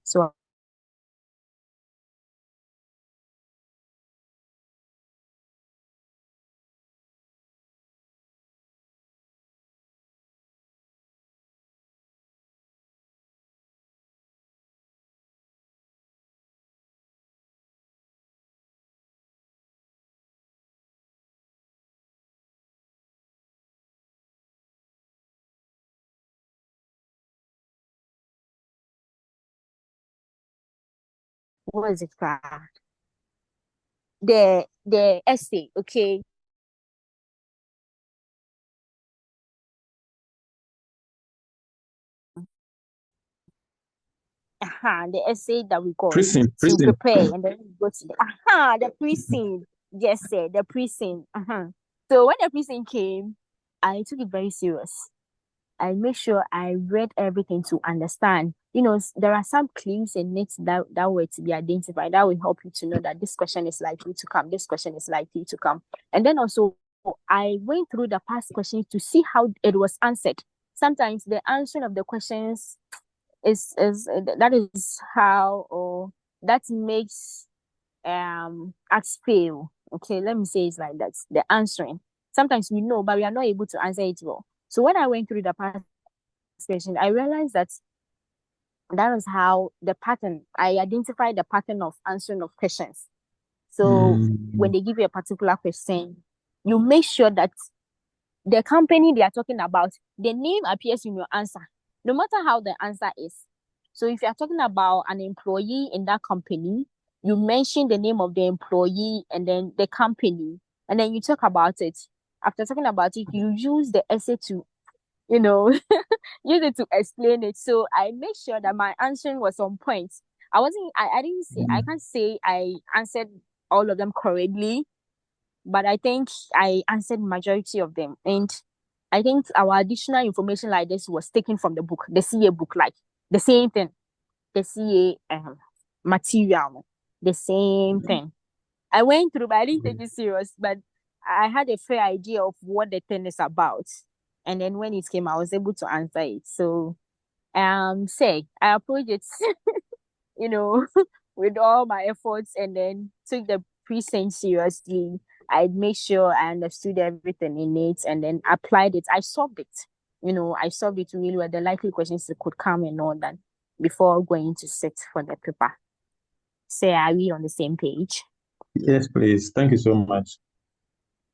so what is it called? The essay, okay. The essay that we got Prison, to prison. prepare, and then we go to the precinct. Yes, sir, the precinct. So when the precinct came, I took it very serious. I made sure I read everything to understand. There are some clues in it that were to be identified that will help you to know that this question is likely to come, this question is likely to come. And then also, I went through the past questions to see how it was answered. Sometimes the answering of the questions is that is how, or that makes us fail. Okay, let me say it's like that. The answering. Sometimes we know, but we are not able to answer it well. So when I went through the past question, I realized that was how the pattern, I identified the pattern of answering of questions. So when they give you a particular question, you make sure that the company they are talking about, the name appears in your answer, no matter how the answer is. So if you are talking about an employee in that company, you mention the name of the employee and then the company, and then you talk about it. After talking about it, you use the essay to, you know, use it to explain it. So I made sure that my answering was on point. I didn't say, I can't say I answered all of them correctly, but I think I answered majority of them. And I think our additional information like this was taken from the book, the CA book, like the same thing, the CA material, the same thing. I went through, but I didn't take it serious. But I had a fair idea of what the thing is about. And then when it came, I was able to answer it. So, say I approached it, you know, with all my efforts, and then took the precinct seriously. I made sure I understood everything in it, and then applied it. I solved it. I solved it really well. The likely questions that could come and all that before going to sit for the paper. Say, are we on the same page? Yes, please. Thank you so much.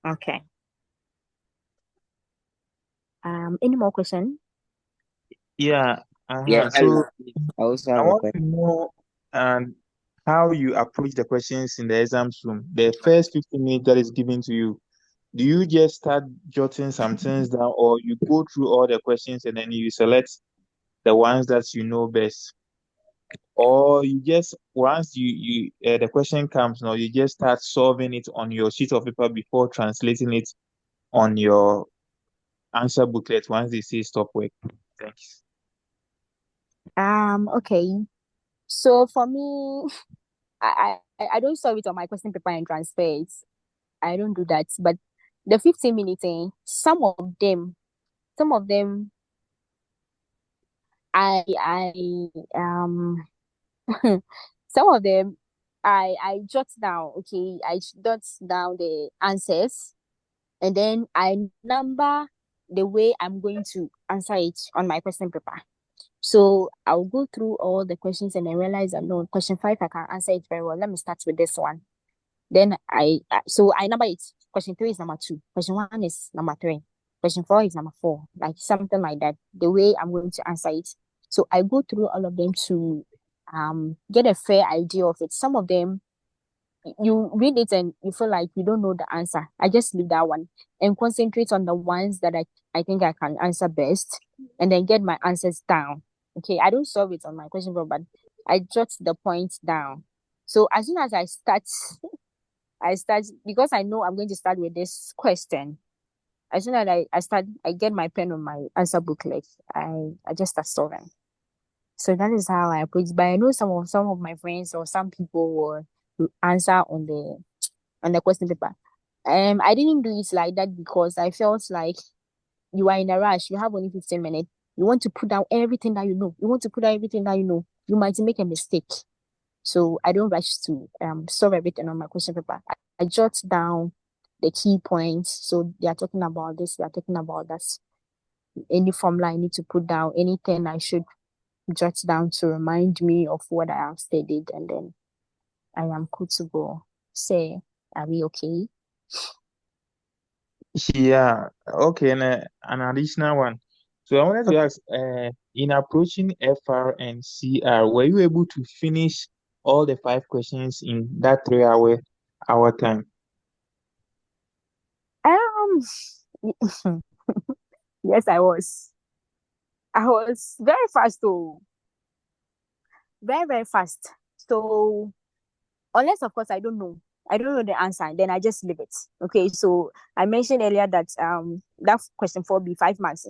Okay. Any more questions? Yeah. Yeah, So I also I have a want to question. know how you approach the questions in the exams room. The first 15 minutes that is given to you, do you just start jotting some things down, or you go through all the questions and then you select the ones that you know best? Or you just once the question comes now, you just start solving it on your sheet of paper before translating it on your answer booklet once they say stop work. Thanks. Okay. So for me, I don't solve it on my question paper and transfer it. I don't do that. But the 15 minutes thing, some of them, I some of them, I jot down. Okay, I jot down the answers, and then I number the way I'm going to answer it on my question paper. So I'll go through all the questions and I realize that no, question 5 I can answer it very well. Let me start with this one. Then so I number it. Question 3 is number 2. Question 1 is number 3. Question 4 is number 4. Like something like that. The way I'm going to answer it. So I go through all of them to get a fair idea of it. Some of them you read it and you feel like you don't know the answer. I just leave that one and concentrate on the ones that I think I can answer best, and then get my answers down. Okay, I don't solve it on my question board, but I jot the points down. So as soon as I start, I start because I know I'm going to start with this question. As soon as I start, I get my pen on my answer booklet. I just start solving. So that is how I approach. But I know some of my friends or some people will answer on the question paper. I didn't do it like that because I felt like you are in a rush. You have only 15 minutes. You want to put down everything that you know. You want to put down everything that you know. You might make a mistake. So I don't rush to solve everything on my question paper. I jot down the key points. So they are talking about this, they are talking about that. Any formula I need to put down, anything I should jot down to remind me of what I have studied, and then I am good to go. Say, are we okay? Yeah. Okay. And an additional one. So I wanted to ask, in approaching FR and CR, were you able to finish all the 5 questions in that 3 hour time? Yes, I was. I was very fast though. Very, very fast. So unless of course I don't know the answer, then I just leave it. Okay, so I mentioned earlier that that question 4 be 5 marks,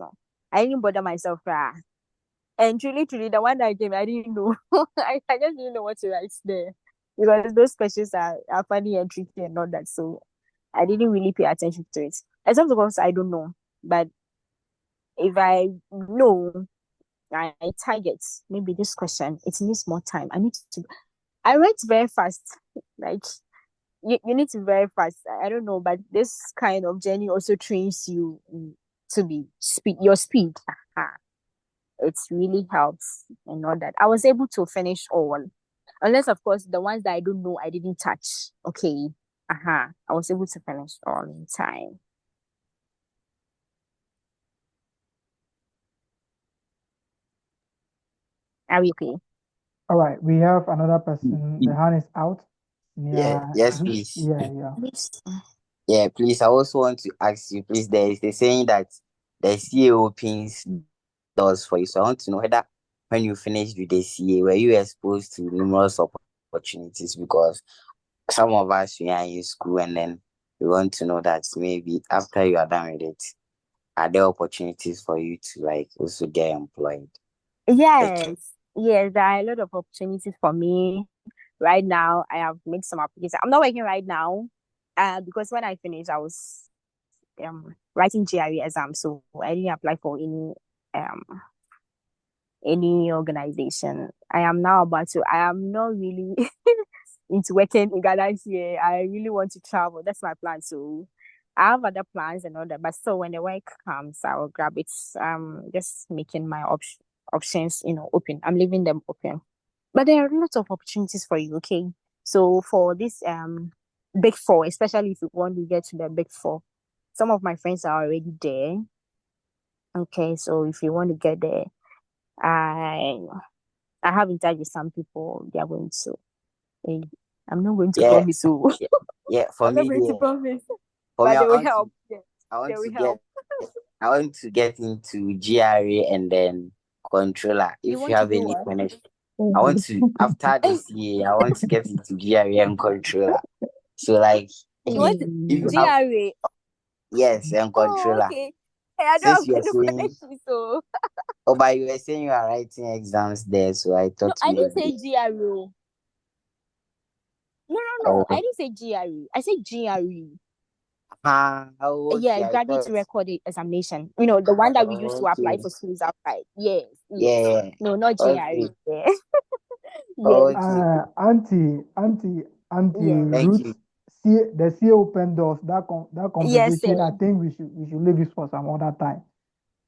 I didn't bother myself. And truly, the one that I gave, I didn't know. I just didn't know what to write there. Because those questions are funny and tricky and all that. So I didn't really pay attention to it. Except of course I don't know. But if I know I target maybe this question, it needs more time. I write very fast. Like you need to be very fast. I don't know, but this kind of journey also trains you to be your speed. It really helps and all that. I was able to finish all, unless of course the ones that I don't know I didn't touch. Okay. I was able to finish all in time. Are we okay? All right, we have another person. The hand is out. Yeah, Yes, please. yeah. Yeah, please. I also want to ask you, please. They're saying that the CA opens doors for you. So I want to know whether when you finished with the CA, were you exposed to numerous opportunities? Because some of us we are in school and then we want to know that maybe after you are done with it, are there opportunities for you to like also get employed? Yes, there are a lot of opportunities for me. Right now, I have made some applications. I'm not working right now, because when I finished, I was writing GRE exam, so I didn't apply for any organization. I am now about to. I am not really into working in Ghana here. I really want to travel. That's my plan. So I have other plans and all that. But still, when the work comes, I will grab it. Just making my options, open. I'm leaving them open. But there are lots of opportunities for you. Okay, so for this big four, especially if you want to get to the big four, some of my friends are already there. Okay, so if you want to get there, I I have in touch with some people. They are going to. eh, I'm not going to Yeah, promise you. yeah. For I'm not me, going to yeah. promise, For me, but I they will want help. to, Yeah, I they want to will get, help. I want to get into GRA and then controller. You If you want to have do any what? connection, I want to after this year, I want to get into GRA and controller. So like, You want to if you have GRA? yes and Oh, controller, okay. Hey, I don't since have you are good saying, connection, so oh, but you were saying you are writing exams there, so I no, thought I didn't say maybe. GRE. No. I Oh, didn't say GRE. I said GRE. oh, okay. Yeah, I graduate thought, recorded examination. The one that we used to apply okay, for schools outside. Yes. yeah, No, not GRE. okay, Yeah. Yes. okay. Auntie Yes. Thank you. Ruth, the C open doors. That Yes, conversation, I sir. think we should leave it for some other time.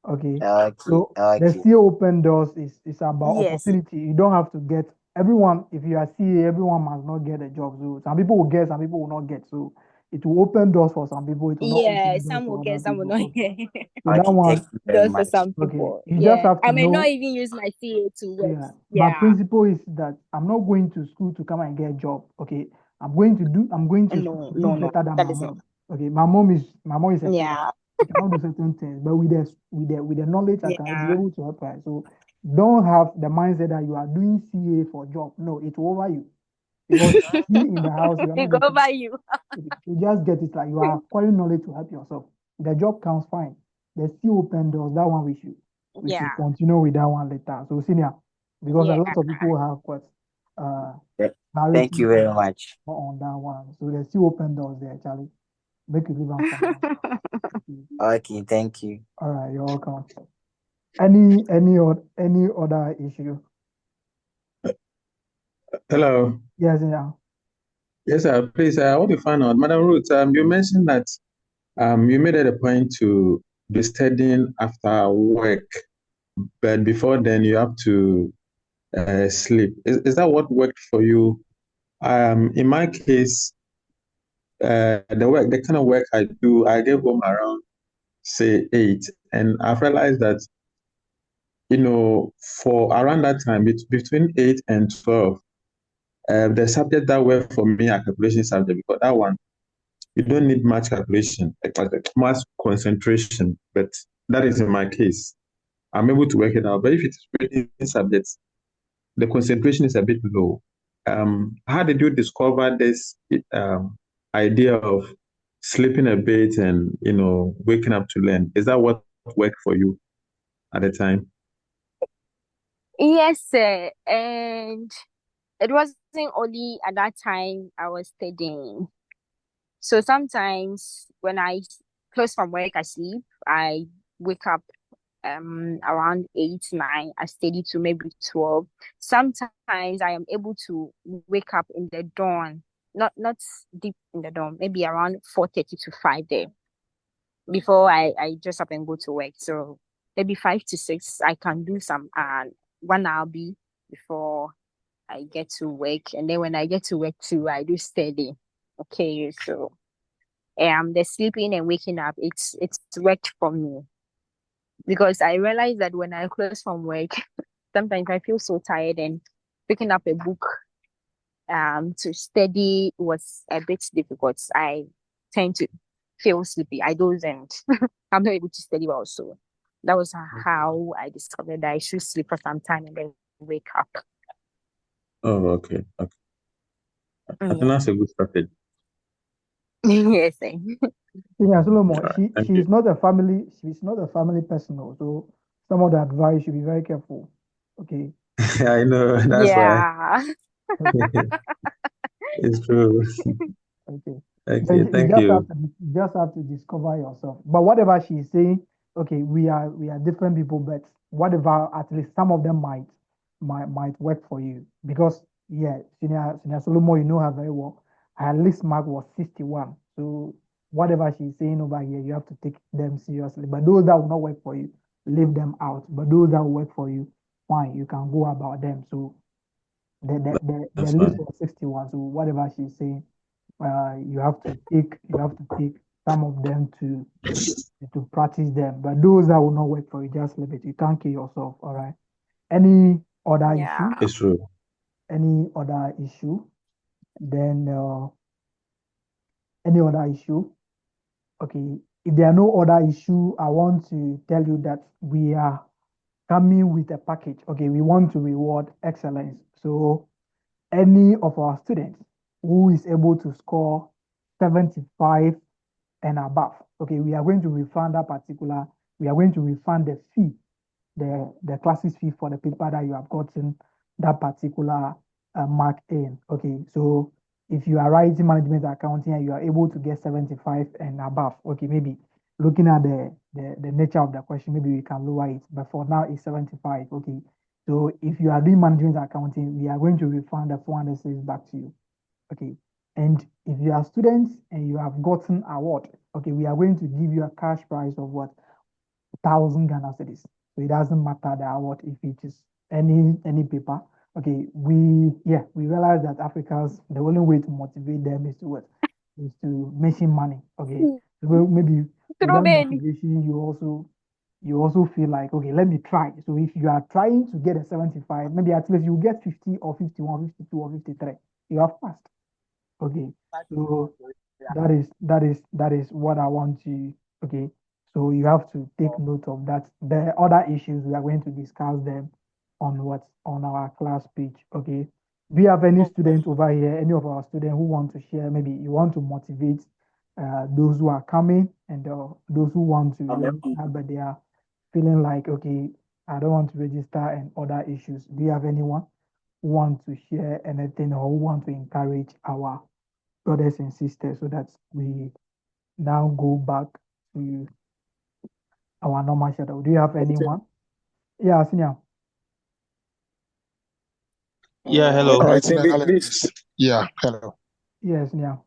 Okay. Okay, So the okay. C open doors is about Yes. opportunity. You don't have to get everyone. If you are CA, everyone must not get a job. So some people will get, some people will not get. So it will open doors for some people. It will not Yeah, open doors some will for other get, some will people. not Okay. get. So that Okay, thank one, you very Those for much. some okay. people. You just Yeah. have I to may not know. even use my CA to work. Yeah, my Yeah. principle is that I'm not going to school to come and get a job. Okay, I'm going to school No, to do no. better than That my is not. mom. Okay, my mom is a teacher. Yeah. She cannot do certain things, but with the knowledge I can be Yeah. able to help her. So don't have the mindset that you are doing CA for job. No, it's over you because you in the house you are It not go getting. over you. You just get it like you are acquiring knowledge to help yourself. The job counts fine. The still open doors. That one we should Yeah. continue with that one later. So senior, because a Yeah. lot of people have quite uh Th- Thank clarity you very much. on that one. So the still open doors there, Charlie. Make it even for now. Okay. Okay, thank you. All right, you're welcome. Any other issue? Hello. Yes, yeah. Yes, sir. Please, I want to find out, Madam Ruth, you mentioned that you made it a point to be studying after work, but before then you have to sleep. Is that what worked for you? In my case, the kind of work I do, I get home around say 8, and I've realized that for around that time, between 8 and 12, The subject that worked for me are calculation subject because that one you don't need much calculation, much concentration. But that is in my case. I'm able to work it out. But if it's reading subjects, the concentration is a bit low. How did you discover this idea of sleeping a bit and waking up to learn? Is that what worked for you at the time? Yes, sir. And it wasn't only at that time I was studying. So sometimes when I close from work, I sleep. I wake up around 8, 9. I study to maybe 12. Sometimes I am able to wake up in the dawn, not deep in the dawn, maybe around 4:30 to 5 there before I dress up and go to work. So maybe 5 to 6 I can do some 1 hour be before I get to work. And then when I get to work too, I do study. Okay, so the sleeping and waking up, it's worked for me because I realized that when I close from work, sometimes I feel so tired and picking up a book to study was a bit difficult. I tend to feel sleepy. I doze and I'm not able to study well. So that was how I discovered that I should sleep for some time and then wake up. Oh, okay. Okay. I think Yeah. that's a good strategy. Yes. Yeah, Solomon, Yeah, thank you. she's not a family person, so some of the advice should be very careful. Okay. I know, that's why. Yeah. It's true. Okay. So Okay, thank you. you just have to discover yourself. But whatever she's saying, okay, we are different people, but whatever at least some of them might work for you. Because yeah, Senior Solomon, you know her very well. Her list mark was 61. So whatever she's saying over here, you have to take them seriously. But those that will not work for you, leave them out. But those that will work for you, fine, you can go about them. So the That's list fine. was 61. So whatever she's saying, you have to take some of them to practice them. But those that will not work for you, just leave it. You can't kill yourself. All right. Any other issue? Yeah. It's true. Any other issue? Then any other issue? Okay. If there are no other issue, I want to tell you that we are coming with a package. Okay, we want to reward excellence. So any of our students who is able to score 75 and above, okay, we are going to refund we are going to refund the fee, the classes fee for the paper that you have gotten that particular mark in. Okay, so if you are writing management accounting and you are able to get 75 and above, okay, maybe looking at the nature of the question, maybe we can lower it, but for now it's 75. Okay, so if you are doing management accounting, we are going to refund the 400 cedis back to you. Okay, and if you are students and you have gotten award, okay, we are going to give you a cash prize of what, 1,000 Ghana cedis. So it doesn't matter the award if it is any paper. Okay, we realize that Africans, the only way to motivate them is to what? Is to mention money. Okay. So maybe with Through that many. motivation, you also feel like, okay, let me try. So if you are trying to get a 75, maybe at least you get 50 or 51, 52 or 53. You have passed. Okay. So that is what I want to. Okay. So you have to take note of that. The other issues we are going to discuss them on our class page. Okay. Do you have any student over here, any of our students who want to share? Maybe you want to motivate those who are coming and those who want to register, but they are feeling like, okay, I don't want to register and other issues. Do you have anyone who want to share anything or who want to encourage our brothers and sisters so that we now go back to our normal schedule? Do you have anyone? Yeah, senior. Yeah, All hello. right, in analysis. Yeah, hello. Yes, senior.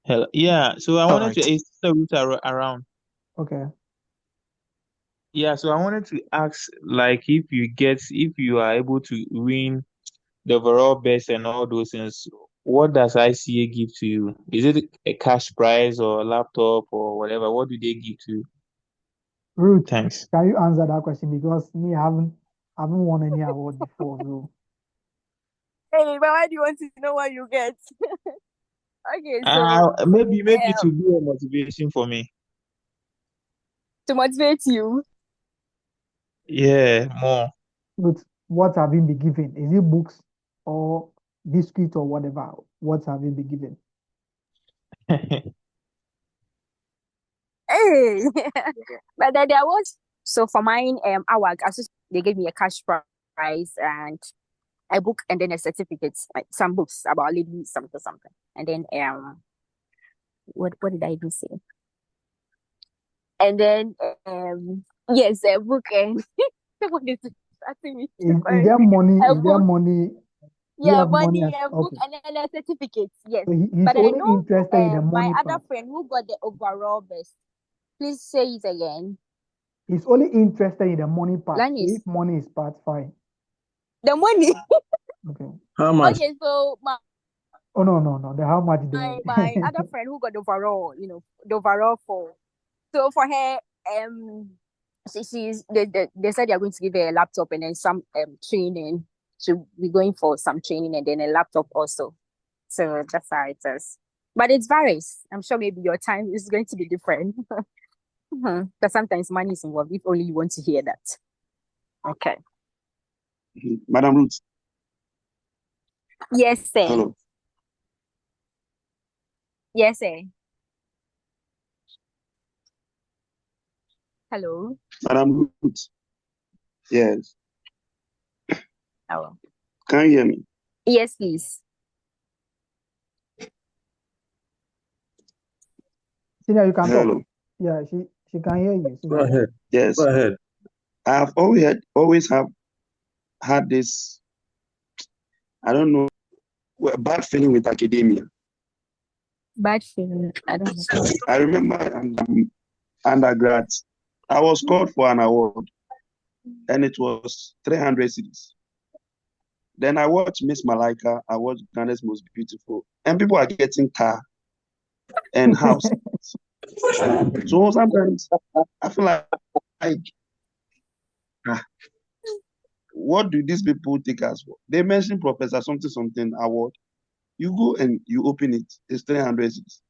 Hello. Yeah, so I All wanted to right. ask the route around. Okay. Yeah, so I wanted to ask, like, if you are able to win the overall best and all those things, what does ICA give to you? Is it a cash prize or a laptop or whatever? What do they give to you? Ruth, Thanks. can you answer that question? Because me, I haven't won any award before. So Hey, but why do you want to know what you get? Okay, so Maybe it will be a motivation for me. to motivate you. Yeah, more. But what have you been given? Is it books or biscuit or whatever? What have you been given? Hey, but then there was so for mine, Awag, they gave me a cash prize and a book and then a certificate, like some books about lady something something, and then what did I even say? And then yes, a book and what is it? I think Is there money? a Is there book, money? Do you yeah, have money money, as a book, okay? and then a certificate. Yes, So he's but I only know interested in the my money other part. friend who got the overall best. Please say it again. He's only interested in the money part. So Lannis, if money is part, fine. the money. Okay. How much? Okay, so Oh no. The how much there? my other friend who got the overall, the overall so for her, they said they're going to give her a laptop and then some training. She'll be going for some training and then a laptop also. So that's how it is. But it varies. I'm sure maybe your time is going to be different. But sometimes money is involved if only you want to hear that. Okay. Madam Ruth. Yes, sir. Hello. Yes, sir. Hello. Madam Ruth. Yes. Hello. Can you hear me? Yes, please. Senior, you can talk. Hello. Yeah, she can hear you. Go Senior. ahead. Yes. Go ahead. I've always have had this, I don't know, bad feeling with academia. Bad feeling. I don't know. I remember undergrad, I was called for an award and it was 300 cities. Then I watched Miss Malika, I watched Ghana's Most Beautiful, and people are getting car and house. So sometimes I feel like, ah, what do these people take us for? They mention Professor something award. You go and you open it, it's 300 cities.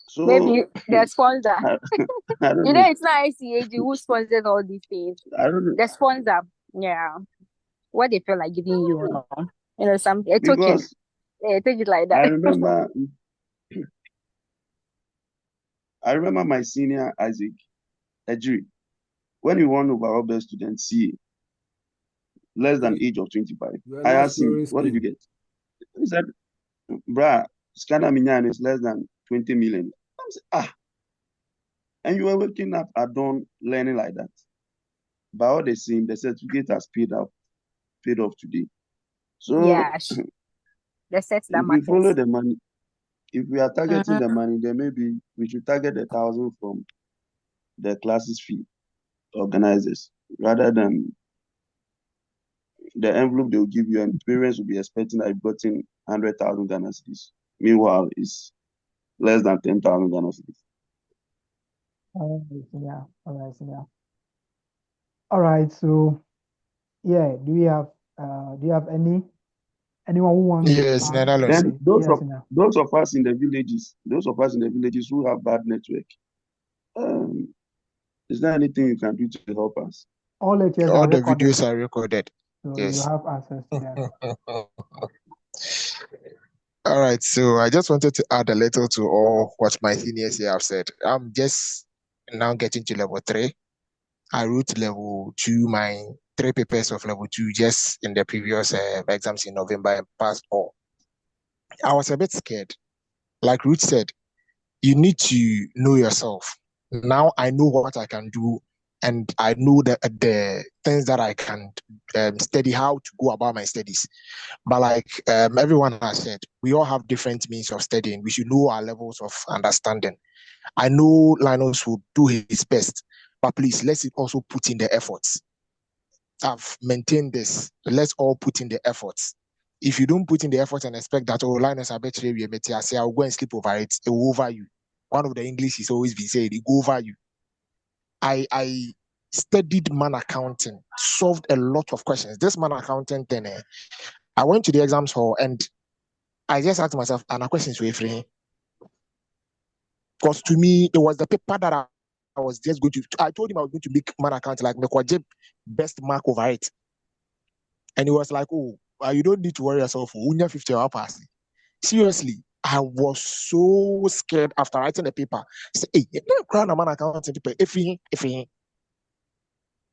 So Maybe the sponsor. I don't know. It's not ICAG who sponsors all these things. I don't know. The sponsor, yeah. What they feel like giving you, some a token. Because Yeah, take it like I that. remember my senior Isaac Ejiri, when he won overall best student CA, less than age of 25. I asked him, what did you get? He said, bruh, Scanner Minyan is less than 20 million. I said, and you were waking up at dawn learning like that. By all they saying, the certificate has paid off today. So Yeah, the sets that if we follow matters. the money, if we are targeting the money, then maybe we should target 1,000 from the classes fee organizers rather than the envelope they will give you, and parents will be expecting that you've gotten 100,000 Ghana cedis. Meanwhile, it's less than 10,000 Ghana cedis. All right, Senior. All right, Senior. All right. So yeah, do you have anyone who wants to Yes, add? Nana Then Okay. those Yes, of Senior. those of us in the villages who have bad network, um, is there anything you can do to help us? All lectures all are the recorded, videos are recorded. so you Yes. have access to them. All right. So I just wanted to add a little to all what my seniors here have said. I'm just now getting to level 3. I wrote level 2, my 3 papers of level 2 just in the previous exams in November and passed all. I was a bit scared. Like Ruth said, you need to know yourself. Now I know what I can do, and I know the things that I can study, how to go about my studies. But like everyone has said, we all have different means of studying. We should know our levels of understanding. I know Linus will do his best, but please, let's also put in the efforts. I've maintained this. Let's all put in the efforts. If you don't put in the effort and expect that, oh, Linus, I bet you, I say, I'll go and sleep over it. It will over you. One of the English is always been saying, it go over you. I studied man accounting, solved a lot of questions. This man accounting thing, I went to the exams hall and I just asked myself, and a questions were free. Because to me, it was the paper that I was just going to, I told him I was going to make man account like Mekwaje best mark over it. And he was like, oh, you don't need to worry yourself. Unya 50 hour pass. Seriously, I was so scared after writing the paper. Say, hey, you're not crying a man account if he.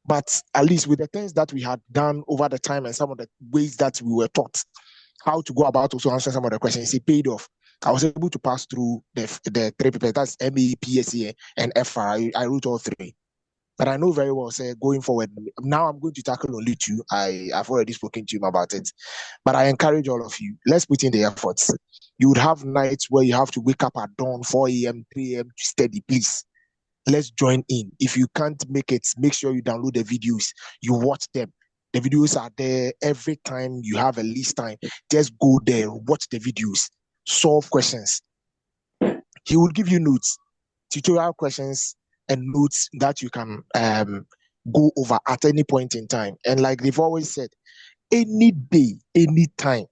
But at least with the things that we had done over the time and some of the ways that we were taught how to go about also answering some of the questions, it paid off. I was able to pass through the three papers. That's MA, PSA, and FR. I wrote all three. But I know very well, say, going forward, now I'm going to tackle only two. I've already spoken to him about it. But I encourage all of you, let's put in the efforts. You would have nights where you have to wake up at dawn, 4 a.m., 3 a.m. to study, please. Let's join in. If you can't make it, make sure you download the videos, you watch them. The videos are there every time you have a least time. Just go there, watch the videos, solve questions. He will give you notes, tutorial questions, and notes that you can go over at any point in time. And like they've always said, any day, any time,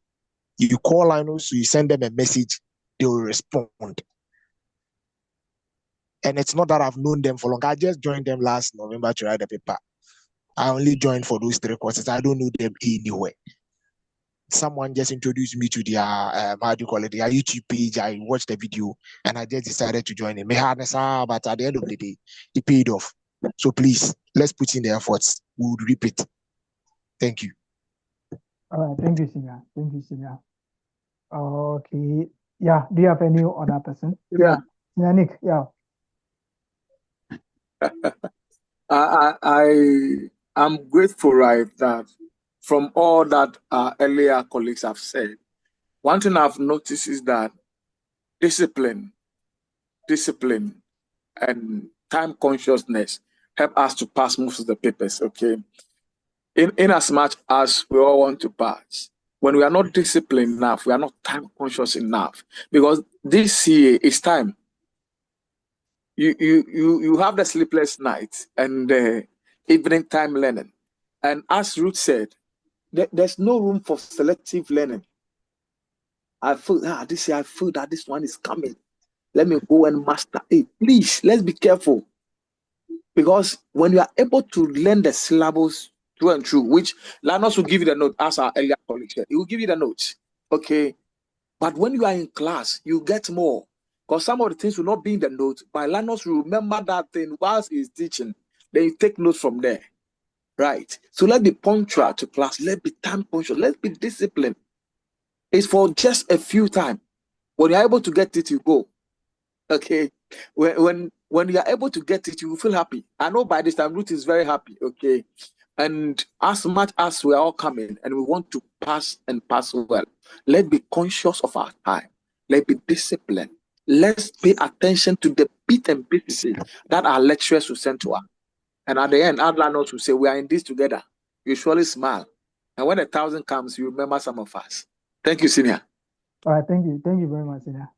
you call Linus, you send them a message, they will respond. And it's not that I've known them for long. I just joined them last November to write the paper. I only joined for those 3 courses. I don't know them anywhere. Someone just introduced me to their, how do you call it, their YouTube page. I watched the video and I just decided to join it. But at the end of the day, it paid off. So please, let's put in the efforts. We would repeat. Thank you. All right. Thank you, Senior. Thank you, Senior. Okay. Yeah. Do you have any other person? Yeah. Senior Nick. Yeah. I am grateful, right, that from all that our earlier colleagues have said, one thing I've noticed is that discipline, and time consciousness help us to pass most of the papers, okay? In as much as we all want to pass, when we are not disciplined enough, we are not time conscious enough, because this CA is time. You have the sleepless nights and evening time learning. And as Ruth said, there's no room for selective learning. I feel this year, I feel that this one is coming. Let me go and master it. Please, let's be careful. Because when you are able to learn the syllables through and through, which Linus will give you the note, as our earlier colleague said, he will give you the notes. Okay. But when you are in class, you get more. Because some of the things will not be in the notes, but Linus will remember that thing whilst he's teaching. Then you take notes from there. Right. So let's be punctual to class. Let's be time punctual. Let's be disciplined. It's for just a few time. When you're able to get it, you go. Okay. When you are able to get it, you will feel happy. I know by this time Ruth is very happy. Okay. And as much as we are all coming and we want to pass and pass well, let's be conscious of our time. Let's be disciplined. Let's pay attention to the bit and pieces that our lecturers will send to us. And at the end, our landlords will say, we are in this together. You surely smile. And when 1,000 comes, you remember some of us. Thank you, Senior. All right. Thank you. Thank you very much, Senior.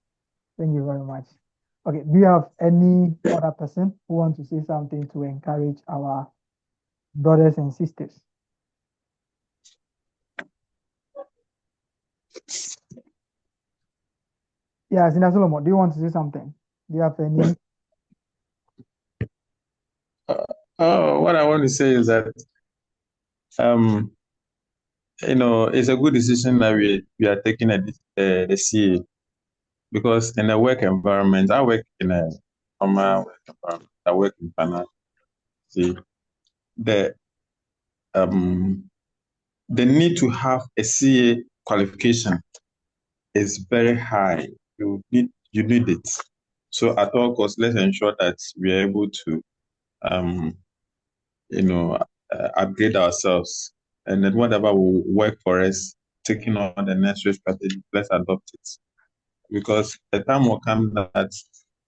Thank you very much. Okay. Do you have any other person who wants to say something to encourage our brothers and sisters? Yeah, Senior Solomon, do you want to say something? Do you have any? What I want to say is that, it's a good decision that we are taking at the CA, because in a work environment, I work in a formal work environment. I work in finance. See, the need to have a CA qualification is very high. You need it. So at all costs, let's ensure that we are able to, upgrade ourselves, and then whatever will work for us, taking on the necessary strategy, let's adopt it. Because the time will come that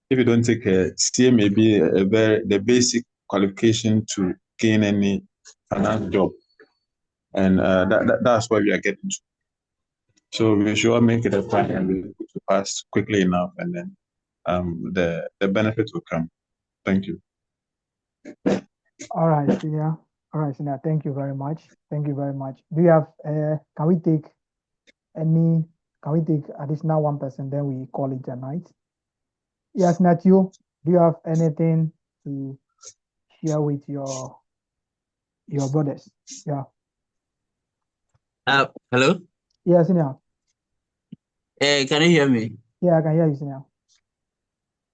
if you don't take a CA, maybe the basic qualification to gain any finance job, and that's where we are getting to. So we should all make it a point and be able to pass quickly enough, and then the benefits will come. Thank you. All right, senior. All right, senior. Thank you very much. Thank you very much. Do you have can we take any can we take additional one person, then we call it a night? Yes, Natio, do you have anything to share with your brothers? Yeah. Hello. Yeah, senior. Can you hear me? Yeah, I can hear you, senior.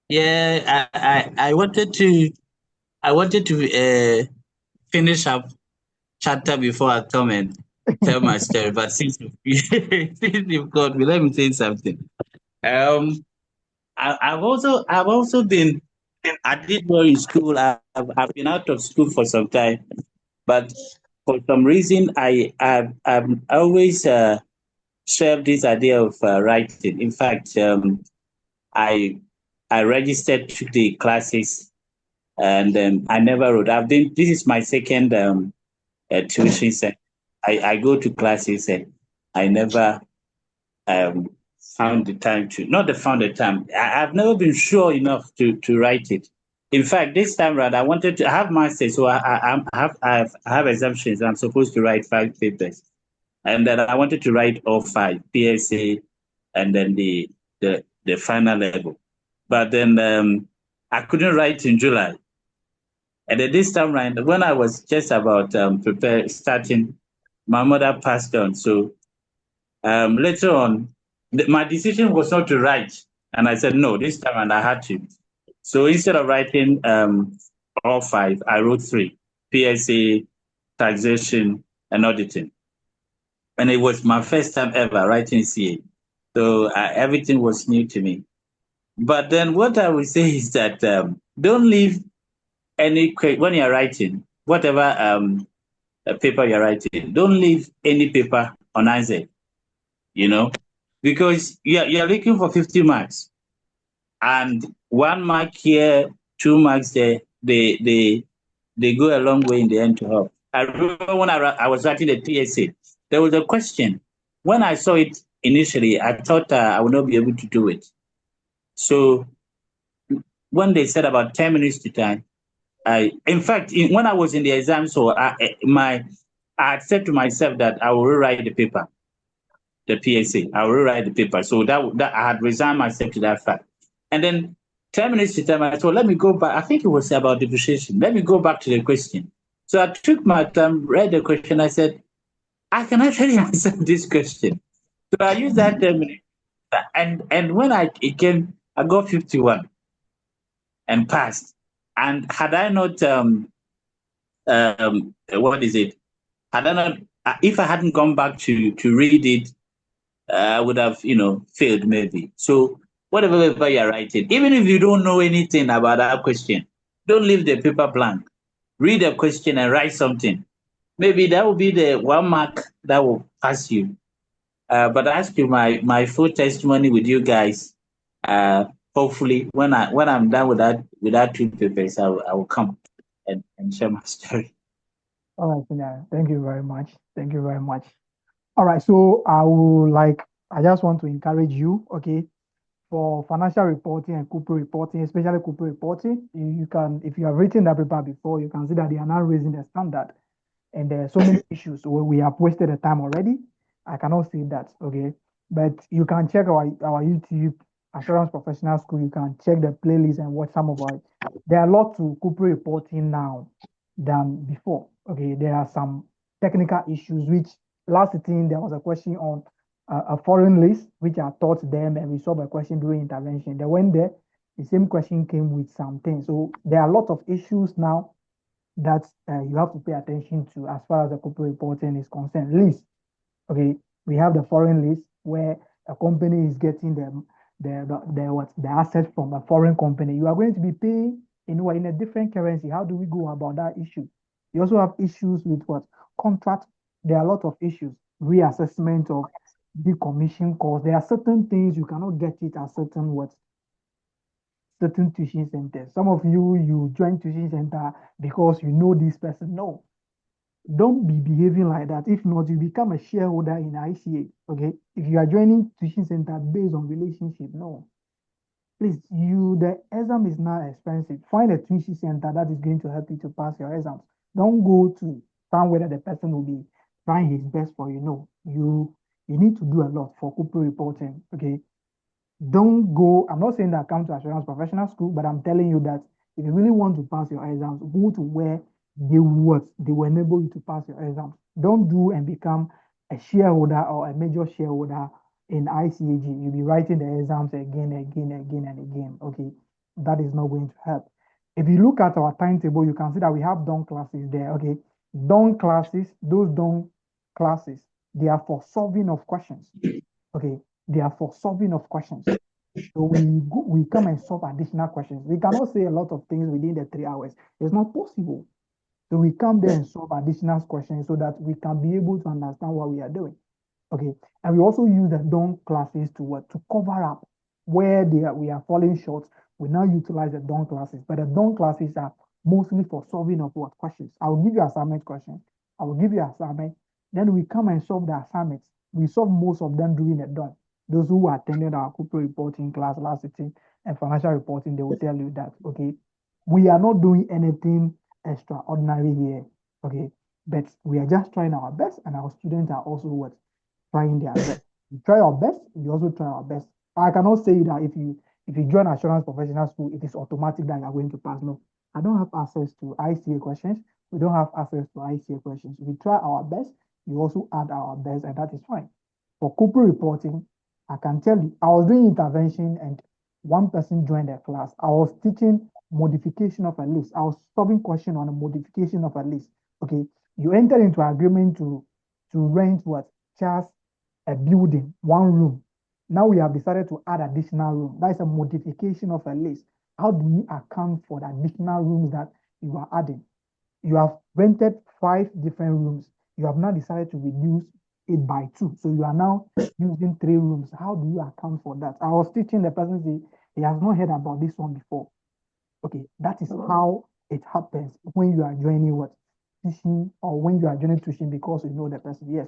Yeah, I wanted to finish up chapter before I come and tell my story. But since since you've got me, let me say something. Um, I've also been I did well in school. I've been out of school for some time, but for some reason I've always served this idea of writing. In fact, I I registered to the classes and I never wrote. This is my second tuition center. I go to classes and I never um, found the time to, not the found the time. I've never been sure enough to write it. In fact, this time around, I wanted to have masters, so I have assumptions. I'm supposed to write 5 papers, and then I wanted to write all five PSA, and then the final level. But then I couldn't write in July. And then this time around, when I was just about starting, my mother passed on. So later on, my decision was not to write. And I said, no, this time and I had to. So instead of writing all five, I wrote three: PSA, taxation, and auditing. And it was my first time ever writing CA. So everything was new to me. But then what I would say is that don't leave when you're writing, whatever paper you're writing, don't leave any paper unanswered, because you're looking for 50 marks, and 1 mark here, 2 marks there, they go a long way in the end to help. I remember when I was writing the PSA, there was a question. When I saw it initially, I thought I would not be able to do it. So when they said about 10 minutes to time, in fact, when I was in the exam, so I had said to myself that I will rewrite the paper, the PSA. I will rewrite the paper. So that I had resigned myself to that fact. And then 10 minutes to time, I thought, let me go back. I think it was about depreciation. Let me go back to the question. So I took my time, read the question. I said, I can actually answer this question. So I used that 10 minutes. And when it came, I got 51 and passed. And had I not what is it? Had I not, if I hadn't gone back to read it, I would have, failed maybe. So whatever paper you're writing, even if you don't know anything about that question, don't leave the paper blank. Read the question and write something. Maybe that will be the 1 mark that will pass you. But as to my full testimony with you guys, hopefully when I'm done with that 2 papers, I will come and share my story. All right, senior. Thank you very much. Thank you very much. All right, so I just want to encourage you, okay, for financial reporting and corporate reporting, especially corporate reporting, you can, if you have written that paper before, you can see that they are now raising the standard. And there are so many issues. So we have wasted the time already. I cannot say that, okay? But you can check our YouTube Assurance Professional School. You can check the playlist and watch some of our. There are a lot to corporate reporting now than before. Okay, there are some technical issues. Which last thing there was a question on a foreign list, which I taught them, and we solved a question during intervention. They went there. The same question came with something. So there are a lot of issues now that you have to pay attention to as far as the corporate reporting is concerned. List, okay, we have the foreign list where a company is getting the assets from a foreign company. You are going to be paying in a different currency. How do we go about that issue? You also have issues with what contract. There are a lot of issues. Reassessment of decommission costs. There are certain things you cannot get it at certain tuition centers. Some of you join tuition center because you know this person. No, don't be behaving like that. If not, you become a shareholder in ICA. Okay, if you are joining tuition center based on relationship, no, Please, the exam is not expensive. Find a tuition center that is going to help you to pass your exams. Don't go to somewhere that the person will be trying his best for you. No, you need to do a lot for corporate reporting. Okay, don't go. I'm not saying that come to assurance professional school, but I'm telling you that if you really want to pass your exams, go to where they will enable you to pass your exams. Don't do and become a shareholder or a major shareholder in ICAG. You'll be writing the exams again, and again. Okay, that is not going to help. If you look at our timetable, you can see that we have done classes there. Okay, done classes, those done classes, they are for solving of questions. Okay, they are for solving of questions. So we come and solve additional questions. We cannot say a lot of things within the 3 hours. It's not possible. So we come there and solve additional questions so that we can be able to understand what we are doing. Okay, and we also use the done classes to cover up where we are falling short. We now utilize the done classes, but the done classes are mostly for solving of what questions. I will give you assignment questions. I will give you assignment. Then we come and solve the assignments. We solve most of them during the done. Those who attended our corporate reporting class last sitting and financial reporting, they will tell you that, okay, we are not doing anything extraordinary here, okay, but we are just trying our best, and our students are also trying their best. We try our best, we also try our best. I cannot say that if you join assurance professional school, it is automatic that you are going to pass. No, I don't have access to ICA questions. We don't have access to ICA questions. We try our best, we also add our best, and that is fine. For corporate reporting, I can tell you, I was doing intervention and one person joined the class. I was teaching modification of a list. I was solving question on a modification of a list. Okay, you enter into agreement to rent just a building, one room. Now we have decided to add additional room. That is a modification of a list. How do you account for the additional rooms that you are adding? You have rented 5 different rooms. You have now decided to reduce it by 2. So you are now using 3 rooms. How do you account for that? I was teaching the person, he has not heard about this one before. Okay, that is how it happens when you are joining tuition, or when you are joining tuition because you know the person. Yes,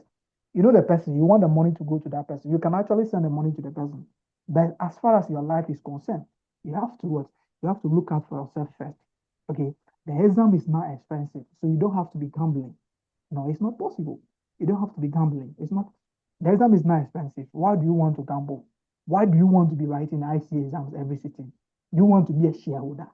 you know the person, you want the money to go to that person. You can actually send the money to the person. But as far as your life is concerned, you have to You have to look out for yourself first. Okay, the exam is not expensive, so you don't have to be gambling. No, it's not possible. You don't have to be gambling. It's not. The exam is not expensive. Why do you want to gamble? Why do you want to be writing IC exams every sitting? Do you want to be a shareholder?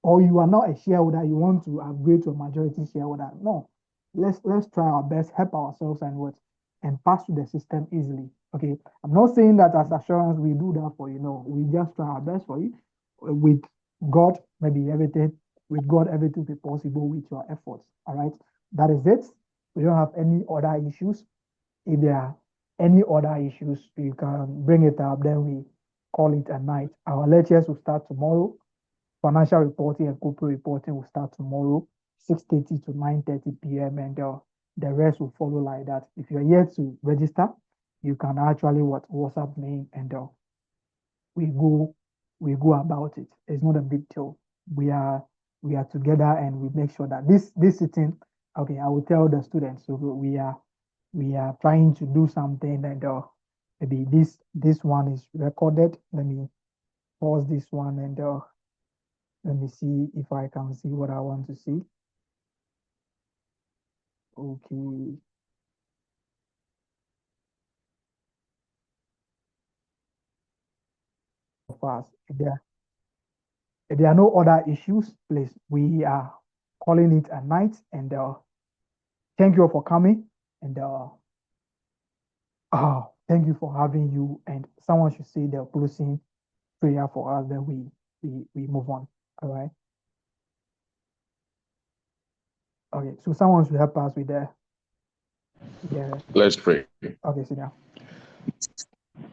Or you are not a shareholder, you want to upgrade to a majority shareholder? No. Let's try our best, help ourselves and pass through the system easily. Okay. I'm not saying that as assurance we do that for you. No, we just try our best for you. With God, maybe everything, with God, everything will be possible with your efforts. All right. That is it. We don't have any other issues. If there are any other issues, you can bring it up, then we call it a night. Our lectures will start tomorrow. Financial reporting and corporate reporting will start tomorrow, 6:30 to 9:30 p.m. and the rest will follow like that. If you're yet to register, you can actually WhatsApp me and we go about it. It's not a big deal. We are together and we make sure that this sitting. Okay, I will tell the students. So we are trying to do something, and maybe this one is recorded. Let me pause this one and let me see if I can see what I want to see. Okay. Fast. If there are no other issues, please, we are calling it a night. And thank you all for coming. And thank you for having you. And someone should say the closing prayer for us. Then we move on. All right. Okay. So someone should help us with the. Let's pray. Okay, sit down.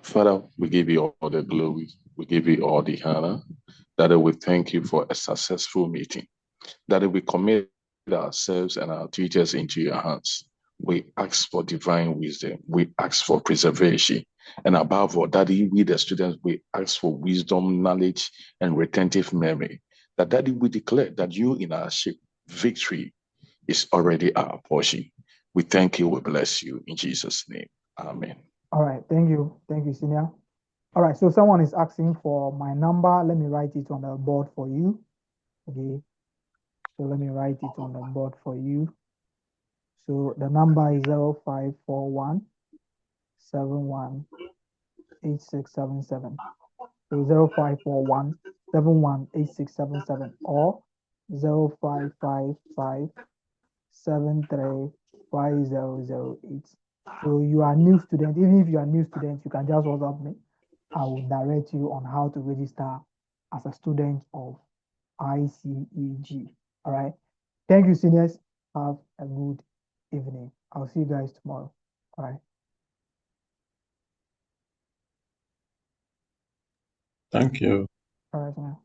Father, we give you all the glory. We give you all the honor. That we thank you for a successful meeting. That we commit ourselves and our teachers into your hands. We ask for divine wisdom. We ask for preservation. And above all, Daddy, we the students, we ask for wisdom, knowledge, and retentive memory. That Daddy, we declare that you in our ship, victory is already our portion. We thank you. We bless you in Jesus' name. Amen. All right. Thank you. Thank you, Senior. All right, so someone is asking for my number. Let me write it on the board for you. Okay, so let me write it on the board for you. So the number is 0541 718677. So 0541 718677 or 0555 735008. So you are a new student. Even if you are a new student, you can just WhatsApp me. I will direct you on how to register as a student of ICEG. All right. Thank you, seniors. Have a good evening. I'll see you guys tomorrow. All right. Thank you. All right, man.